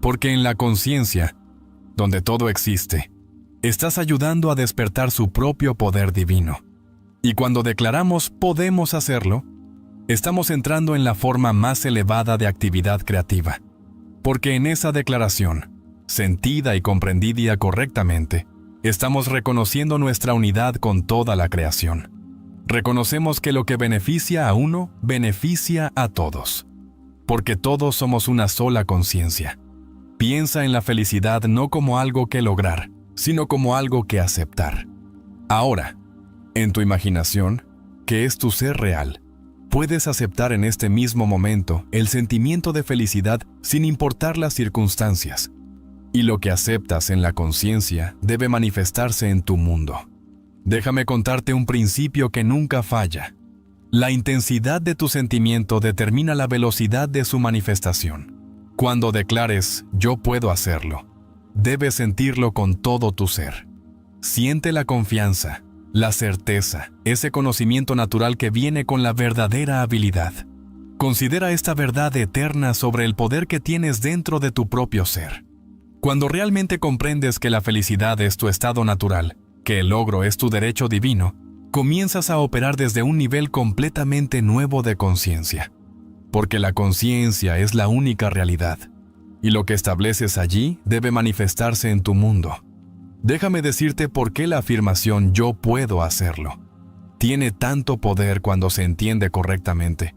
Porque en la conciencia, donde todo existe, estás ayudando a despertar su propio poder divino. Y cuando declaramos «podemos hacerlo», estamos entrando en la forma más elevada de actividad creativa. Porque en esa declaración, sentida y comprendida correctamente, estamos reconociendo nuestra unidad con toda la creación. Reconocemos que lo que beneficia a uno, beneficia a todos. Porque todos somos una sola conciencia. Piensa en la felicidad no como algo que lograr, sino como algo que aceptar. Ahora, en tu imaginación, que es tu ser real, puedes aceptar en este mismo momento el sentimiento de felicidad sin importar las circunstancias. Y lo que aceptas en la conciencia debe manifestarse en tu mundo. Déjame contarte un principio que nunca falla. La intensidad de tu sentimiento determina la velocidad de su manifestación. Cuando declares «yo puedo hacerlo», debes sentirlo con todo tu ser. Siente la confianza, la certeza, ese conocimiento natural que viene con la verdadera habilidad. Considera esta verdad eterna sobre el poder que tienes dentro de tu propio ser. Cuando realmente comprendes que la felicidad es tu estado natural, que el logro es tu derecho divino, comienzas a operar desde un nivel completamente nuevo de conciencia. Porque la conciencia es la única realidad, y lo que estableces allí debe manifestarse en tu mundo. Déjame decirte por qué la afirmación «yo puedo hacerlo» tiene tanto poder cuando se entiende correctamente.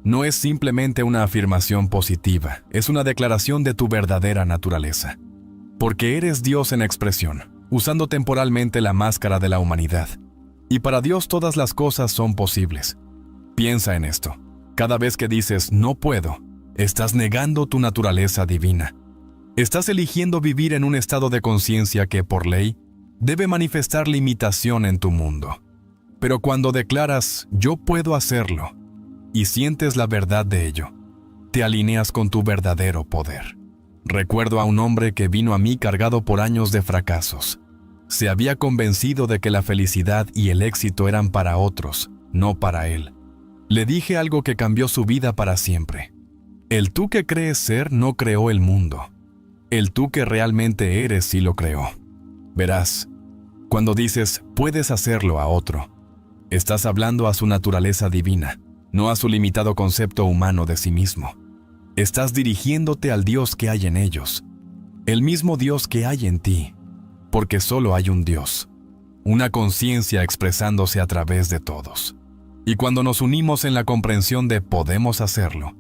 No es simplemente una afirmación positiva, es una declaración de tu verdadera naturaleza. Porque eres Dios en expresión, usando temporalmente la máscara de la humanidad. Y para Dios todas las cosas son posibles. Piensa en esto. Cada vez que dices «no puedo», estás negando tu naturaleza divina. Estás eligiendo vivir en un estado de conciencia que, por ley, debe manifestar limitación en tu mundo. Pero cuando declaras «yo puedo hacerlo» y sientes la verdad de ello, te alineas con tu verdadero poder. Recuerdo a un hombre que vino a mí cargado por años de fracasos. Se había convencido de que la felicidad y el éxito eran para otros, no para él. Le dije algo que cambió su vida para siempre. El tú que crees ser no creó el mundo. El tú que realmente eres sí lo creó. Verás, cuando dices «puedes hacerlo» a otro, estás hablando a su naturaleza divina, no a su limitado concepto humano de sí mismo. Estás dirigiéndote al Dios que hay en ellos, el mismo Dios que hay en ti, porque solo hay un Dios, una conciencia expresándose a través de todos. Y cuando nos unimos en la comprensión de «podemos hacerlo»,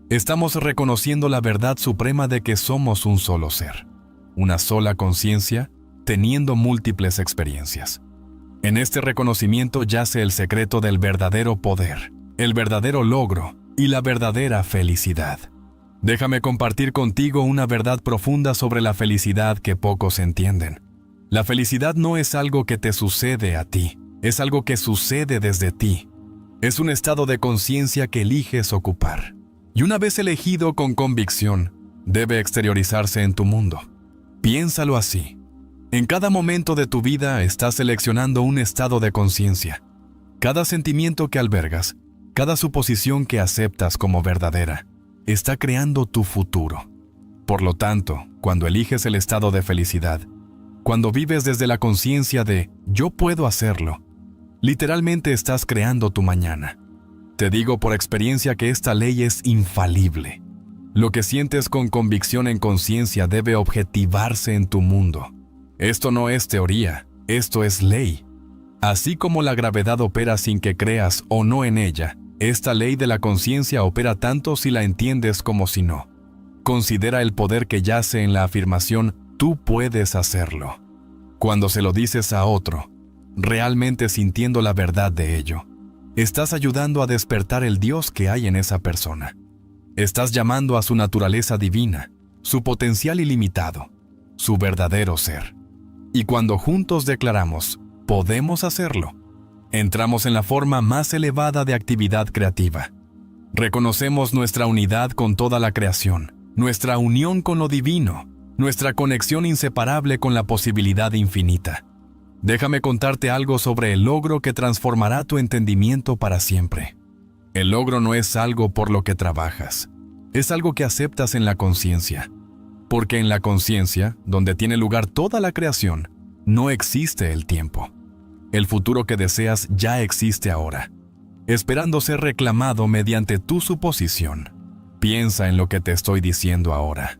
estamos reconociendo la verdad suprema de que somos un solo ser, una sola conciencia, teniendo múltiples experiencias. En este reconocimiento yace el secreto del verdadero poder, el verdadero logro y la verdadera felicidad. Déjame compartir contigo una verdad profunda sobre la felicidad que pocos entienden. La felicidad no es algo que te sucede a ti, es algo que sucede desde ti. Es un estado de conciencia que eliges ocupar. Y una vez elegido con convicción, debe exteriorizarse en tu mundo. Piénsalo así. En cada momento de tu vida estás seleccionando un estado de conciencia. Cada sentimiento que albergas, cada suposición que aceptas como verdadera, está creando tu futuro. Por lo tanto, cuando eliges el estado de felicidad, cuando vives desde la conciencia de «yo puedo hacerlo», literalmente estás creando tu mañana. Te digo por experiencia que esta ley es infalible. Lo que sientes con convicción en conciencia debe objetivarse en tu mundo. Esto no es teoría, esto es ley. Así como la gravedad opera sin que creas o no en ella, esta ley de la conciencia opera tanto si la entiendes como si no. Considera el poder que yace en la afirmación «tú puedes hacerlo». Cuando se lo dices a otro, realmente sintiendo la verdad de ello, estás ayudando a despertar el Dios que hay en esa persona. Estás llamando a su naturaleza divina, su potencial ilimitado, su verdadero ser. Y cuando juntos declaramos podemos hacerlo. Entramos en la forma más elevada de actividad creativa. Reconocemos nuestra unidad con toda la creación, nuestra unión con lo divino, nuestra conexión inseparable con la posibilidad infinita. Déjame contarte algo sobre el logro que transformará tu entendimiento para siempre. El logro no es algo por lo que trabajas, es algo que aceptas en la conciencia. Porque en la conciencia, donde tiene lugar toda la creación, no existe el tiempo. El futuro que deseas ya existe ahora, esperando ser reclamado mediante tu suposición. Piensa en lo que te estoy diciendo ahora.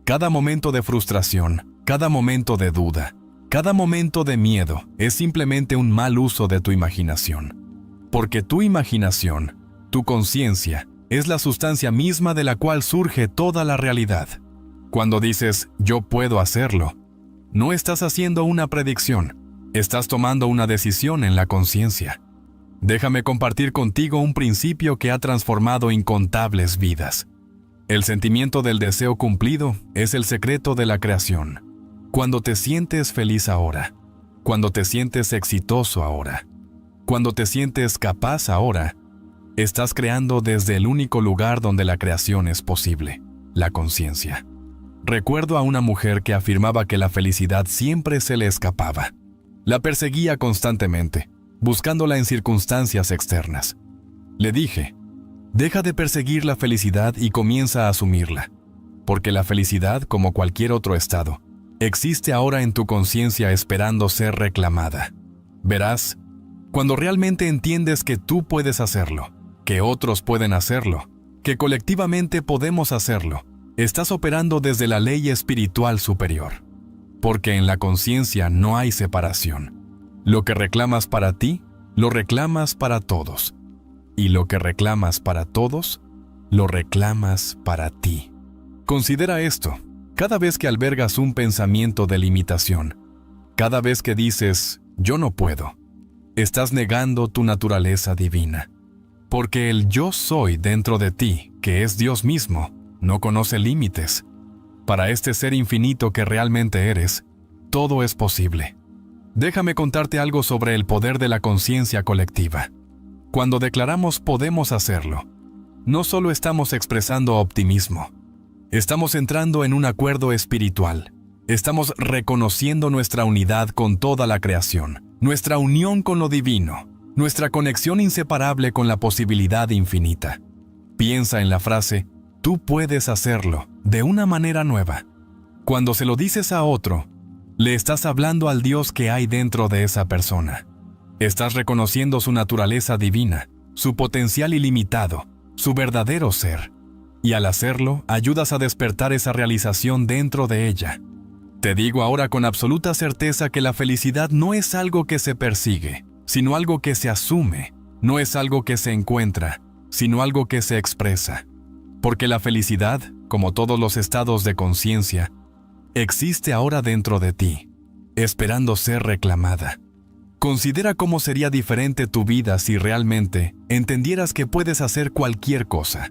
Cada momento de frustración, cada momento de duda, cada momento de miedo es simplemente un mal uso de tu imaginación. Porque tu imaginación, tu conciencia, es la sustancia misma de la cual surge toda la realidad. Cuando dices, yo puedo hacerlo, no estás haciendo una predicción, estás tomando una decisión en la conciencia. Déjame compartir contigo un principio que ha transformado incontables vidas. El sentimiento del deseo cumplido es el secreto de la creación. Cuando te sientes feliz ahora, cuando te sientes exitoso ahora, cuando te sientes capaz ahora, estás creando desde el único lugar donde la creación es posible, la conciencia. Recuerdo a una mujer que afirmaba que la felicidad siempre se le escapaba. La perseguía constantemente, buscándola en circunstancias externas. Le dije, deja de perseguir la felicidad y comienza a asumirla, porque la felicidad, como cualquier otro estado, existe ahora en tu conciencia esperando ser reclamada. Verás, cuando realmente entiendes que tú puedes hacerlo, que otros pueden hacerlo, que colectivamente podemos hacerlo, estás operando desde la ley espiritual superior. Porque en la conciencia no hay separación. Lo que reclamas para ti, lo reclamas para todos. Y lo que reclamas para todos, lo reclamas para ti. Considera esto. Cada vez que albergas un pensamiento de limitación, cada vez que dices, yo no puedo, estás negando tu naturaleza divina. Porque el yo soy dentro de ti, que es Dios mismo, no conoce límites. Para este ser infinito que realmente eres, todo es posible. Déjame contarte algo sobre el poder de la conciencia colectiva. Cuando declaramos podemos hacerlo, no solo estamos expresando optimismo, estamos entrando en un acuerdo espiritual. Estamos reconociendo nuestra unidad con toda la creación, nuestra unión con lo divino, nuestra conexión inseparable con la posibilidad infinita. Piensa en la frase, tú puedes hacerlo, de una manera nueva. Cuando se lo dices a otro, le estás hablando al Dios que hay dentro de esa persona. Estás reconociendo su naturaleza divina, su potencial ilimitado, su verdadero ser. Y al hacerlo, ayudas a despertar esa realización dentro de ella. Te digo ahora con absoluta certeza que la felicidad no es algo que se persigue, sino algo que se asume. No es algo que se encuentra, sino algo que se expresa. Porque la felicidad, como todos los estados de conciencia, existe ahora dentro de ti, esperando ser reclamada. Considera cómo sería diferente tu vida si realmente entendieras que puedes hacer cualquier cosa,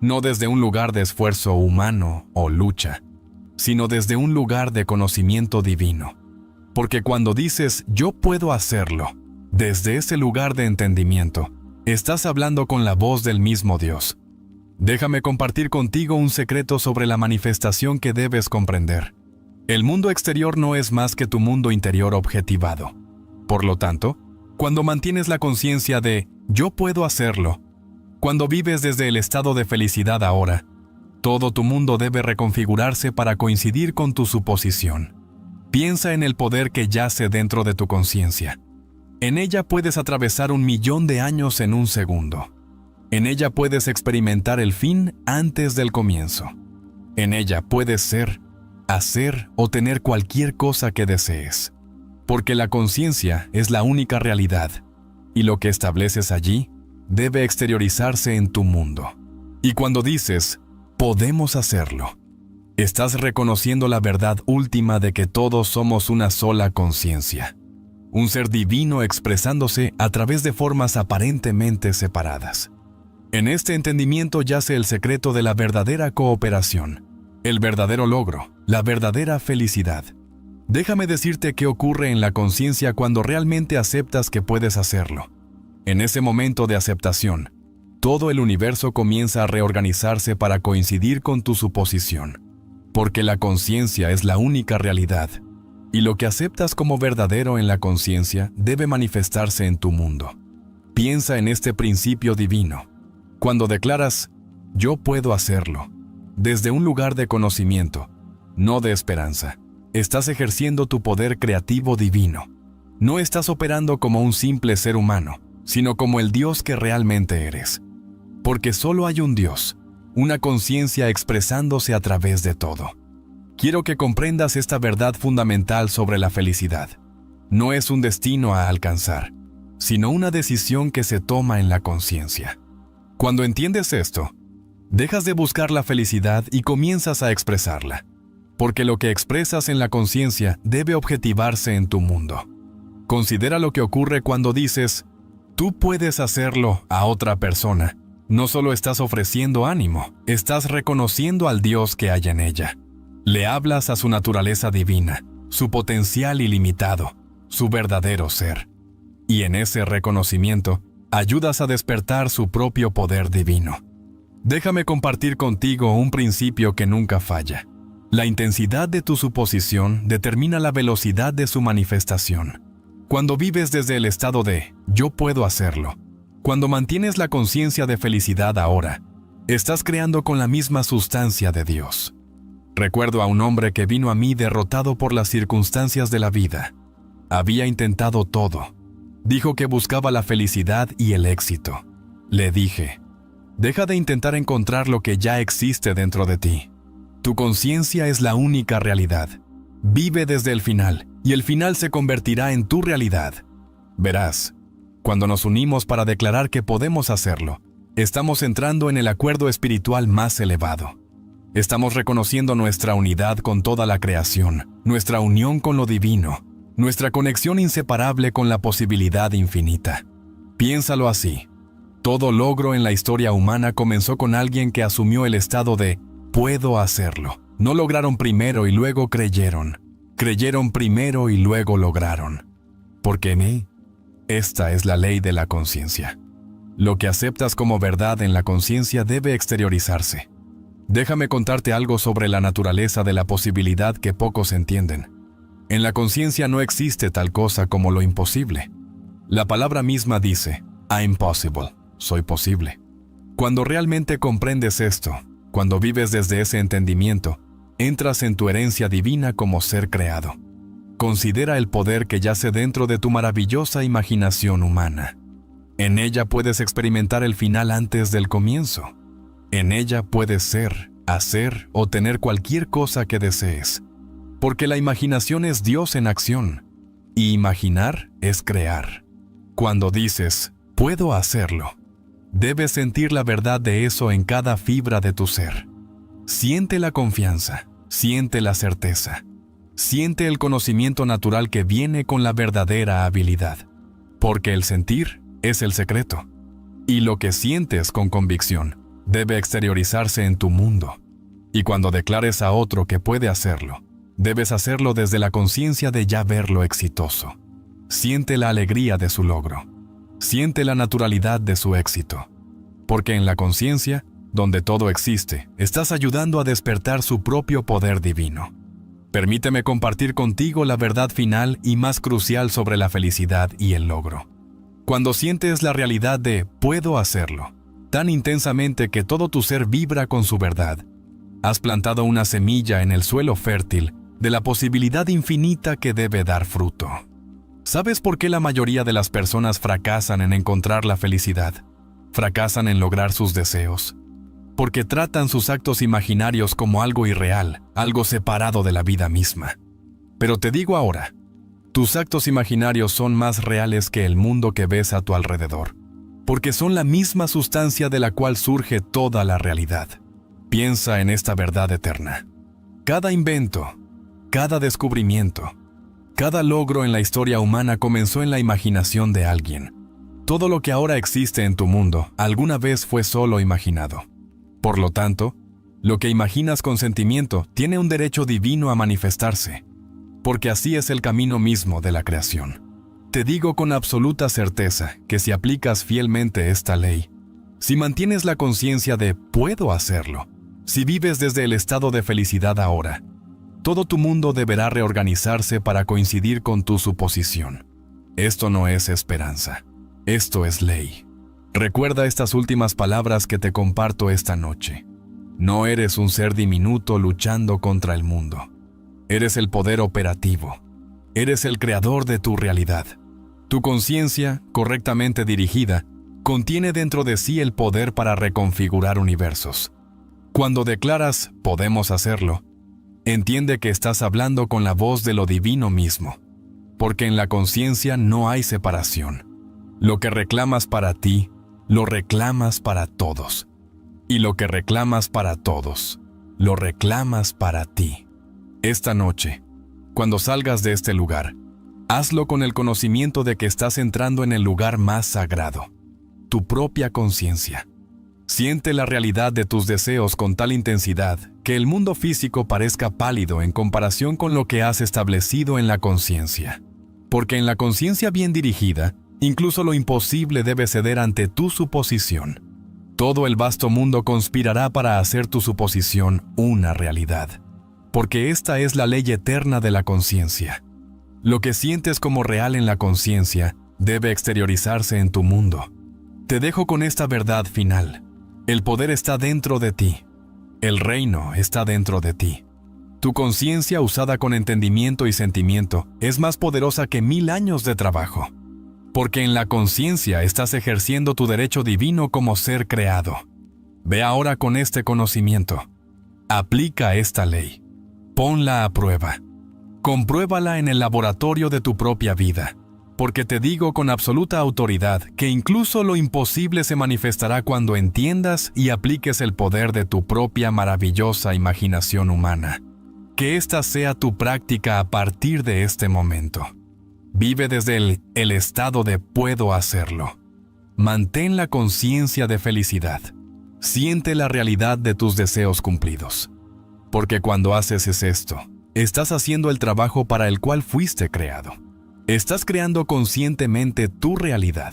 no desde un lugar de esfuerzo humano o lucha, sino desde un lugar de conocimiento divino. Porque cuando dices, yo puedo hacerlo, desde ese lugar de entendimiento, estás hablando con la voz del mismo Dios. Déjame compartir contigo un secreto sobre la manifestación que debes comprender. El mundo exterior no es más que tu mundo interior objetivado. Por lo tanto, cuando mantienes la conciencia de yo puedo hacerlo, cuando vives desde el estado de felicidad ahora, todo tu mundo debe reconfigurarse para coincidir con tu suposición. Piensa en el poder que yace dentro de tu conciencia. En ella puedes atravesar 1.000.000 de años en un segundo. En ella puedes experimentar el fin antes del comienzo. En ella puedes ser, hacer o tener cualquier cosa que desees. Porque la conciencia es la única realidad, y lo que estableces allí debe exteriorizarse en tu mundo. Y cuando dices, podemos hacerlo, estás reconociendo la verdad última de que todos somos una sola conciencia. Un ser divino expresándose a través de formas aparentemente separadas. En este entendimiento yace el secreto de la verdadera cooperación, el verdadero logro, la verdadera felicidad. Déjame decirte qué ocurre en la conciencia cuando realmente aceptas que puedes hacerlo. En ese momento de aceptación, todo el universo comienza a reorganizarse para coincidir con tu suposición, porque la conciencia es la única realidad, y lo que aceptas como verdadero en la conciencia debe manifestarse en tu mundo. Piensa en este principio divino. Cuando declaras, yo puedo hacerlo, desde un lugar de conocimiento, no de esperanza, estás ejerciendo tu poder creativo divino. No estás operando como un simple ser humano, sino como el Dios que realmente eres. Porque solo hay un Dios, una conciencia expresándose a través de todo. Quiero que comprendas esta verdad fundamental sobre la felicidad. No es un destino a alcanzar, sino una decisión que se toma en la conciencia. Cuando entiendes esto, dejas de buscar la felicidad y comienzas a expresarla, porque lo que expresas en la conciencia debe objetivarse en tu mundo. Considera lo que ocurre cuando dices, tú puedes hacerlo a otra persona. No solo estás ofreciendo ánimo, estás reconociendo al Dios que hay en ella. Le hablas a su naturaleza divina, su potencial ilimitado, su verdadero ser. Y en ese reconocimiento, ayudas a despertar su propio poder divino. Déjame compartir contigo un principio que nunca falla. La intensidad de tu suposición determina la velocidad de su manifestación. Cuando vives desde el estado de «yo puedo hacerlo», cuando mantienes la conciencia de felicidad ahora, estás creando con la misma sustancia de Dios. Recuerdo a un hombre que vino a mí derrotado por las circunstancias de la vida. Había intentado todo. Dijo que buscaba la felicidad y el éxito. Le dije, deja de intentar encontrar lo que ya existe dentro de ti. Tu conciencia es la única realidad. Vive desde el final, y el final se convertirá en tu realidad. Verás, cuando nos unimos para declarar que podemos hacerlo, estamos entrando en el acuerdo espiritual más elevado. Estamos reconociendo nuestra unidad con toda la creación, nuestra unión con lo divino, nuestra conexión inseparable con la posibilidad infinita. Piénsalo así. Todo logro en la historia humana comenzó con alguien que asumió el estado de «puedo hacerlo». No lograron primero y luego creyeron. Creyeron primero y luego lograron. Porque esta es la ley de la conciencia. Lo que aceptas como verdad en la conciencia debe exteriorizarse. Déjame contarte algo sobre la naturaleza de la posibilidad que pocos entienden. En la conciencia no existe tal cosa como lo imposible. La palabra misma dice, I'm possible, soy posible. Cuando realmente comprendes esto, cuando vives desde ese entendimiento, entras en tu herencia divina como ser creado. Considera el poder que yace dentro de tu maravillosa imaginación humana. En ella puedes experimentar el final antes del comienzo. En ella puedes ser, hacer o tener cualquier cosa que desees. Porque la imaginación es Dios en acción, y imaginar es crear. Cuando dices, puedo hacerlo, debes sentir la verdad de eso en cada fibra de tu ser. Siente la confianza, siente la certeza, siente el conocimiento natural que viene con la verdadera habilidad. Porque el sentir es el secreto, y lo que sientes con convicción debe exteriorizarse en tu mundo. Y cuando declares a otro que puede hacerlo, debes hacerlo desde la conciencia de ya verlo exitoso. Siente la alegría de su logro. Siente la naturalidad de su éxito. Porque en la conciencia, donde todo existe, estás ayudando a despertar su propio poder divino. Permíteme compartir contigo la verdad final y más crucial sobre la felicidad y el logro. Cuando sientes la realidad de «puedo hacerlo», tan intensamente que todo tu ser vibra con su verdad, has plantado una semilla en el suelo fértil de la posibilidad infinita que debe dar fruto. ¿Sabes por qué la mayoría de las personas fracasan en encontrar la felicidad? Fracasan en lograr sus deseos. Porque tratan sus actos imaginarios como algo irreal, algo separado de la vida misma. Pero te digo ahora, tus actos imaginarios son más reales que el mundo que ves a tu alrededor, porque son la misma sustancia de la cual surge toda la realidad. Piensa en esta verdad eterna. Cada invento, cada descubrimiento, cada logro en la historia humana comenzó en la imaginación de alguien. Todo lo que ahora existe en tu mundo alguna vez fue solo imaginado. Por lo tanto, lo que imaginas con sentimiento tiene un derecho divino a manifestarse. porque así es el camino mismo de la creación. Te digo con absoluta certeza que si aplicas fielmente esta ley, si mantienes la conciencia de puedo hacerlo, si vives desde el estado de felicidad ahora, todo tu mundo deberá reorganizarse para coincidir con tu suposición. Esto no es esperanza, esto es ley. Recuerda estas últimas palabras que te comparto esta noche. No eres un ser diminuto luchando contra el mundo. Eres el poder operativo. Eres el creador de tu realidad. Tu conciencia, correctamente dirigida, contiene dentro de sí el poder para reconfigurar universos. Cuando declaras «podemos hacerlo», entiende que estás hablando con la voz de lo divino mismo, porque en la conciencia no hay separación. Lo que reclamas para ti, lo reclamas para todos. Y lo que reclamas para todos, lo reclamas para ti. Esta noche, cuando salgas de este lugar, hazlo con el conocimiento de que estás entrando en el lugar más sagrado, tu propia conciencia. Siente la realidad de tus deseos con tal intensidad que el mundo físico parezca pálido en comparación con lo que has establecido en la conciencia. Porque en la conciencia bien dirigida, incluso lo imposible debe ceder ante tu suposición. Todo el vasto mundo conspirará para hacer tu suposición una realidad. Porque esta es la ley eterna de la conciencia. Lo que sientes como real en la conciencia debe exteriorizarse en tu mundo. Te dejo con esta verdad final. El poder está dentro de ti. El reino está dentro de ti. Tu conciencia usada con entendimiento y sentimiento es más poderosa que 1000 años de trabajo. Porque en la conciencia estás ejerciendo tu derecho divino como ser creado. Ve ahora con este conocimiento. Aplica esta ley. Ponla a prueba. Compruébala en el laboratorio de tu propia vida. Porque te digo con absoluta autoridad que incluso lo imposible se manifestará cuando entiendas y apliques el poder de tu propia maravillosa imaginación humana. Que esta sea tu práctica a partir de este momento. Vive desde el estado de puedo hacerlo. Mantén la conciencia de felicidad. Siente la realidad de tus deseos cumplidos. Porque cuando haces esto, estás haciendo el trabajo para el cual fuiste creado. Estás creando conscientemente tu realidad.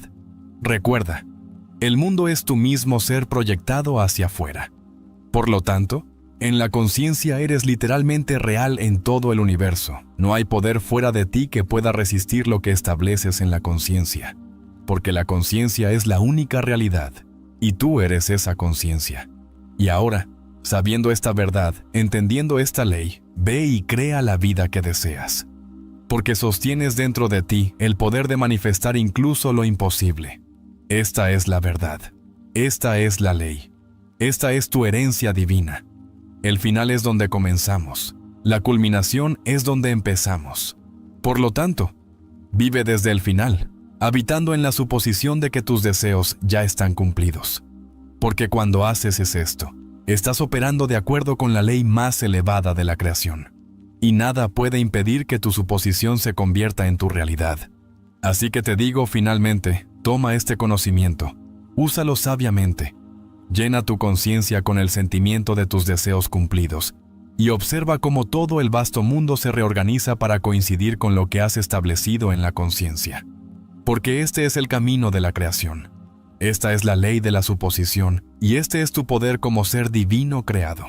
Recuerda, el mundo es tu mismo ser proyectado hacia afuera. Por lo tanto, en la conciencia eres literalmente real en todo el universo. No hay poder fuera de ti que pueda resistir lo que estableces en la conciencia. Porque la conciencia es la única realidad, y tú eres esa conciencia. Y ahora, sabiendo esta verdad, entendiendo esta ley, ve y crea la vida que deseas. Porque sostienes dentro de ti el poder de manifestar incluso lo imposible. Esta es la verdad. Esta es la ley. Esta es tu herencia divina. El final es donde comenzamos. La culminación es donde empezamos. Por lo tanto, vive desde el final, habitando en la suposición de que tus deseos ya están cumplidos. Porque cuando haces esto, estás operando de acuerdo con la ley más elevada de la creación. Y nada puede impedir que tu suposición se convierta en tu realidad. Así que te digo finalmente, toma este conocimiento, úsalo sabiamente, llena tu conciencia con el sentimiento de tus deseos cumplidos y observa cómo todo el vasto mundo se reorganiza para coincidir con lo que has establecido en la conciencia. Porque este es el camino de la creación. Esta es la ley de la suposición y este es tu poder como ser divino creado.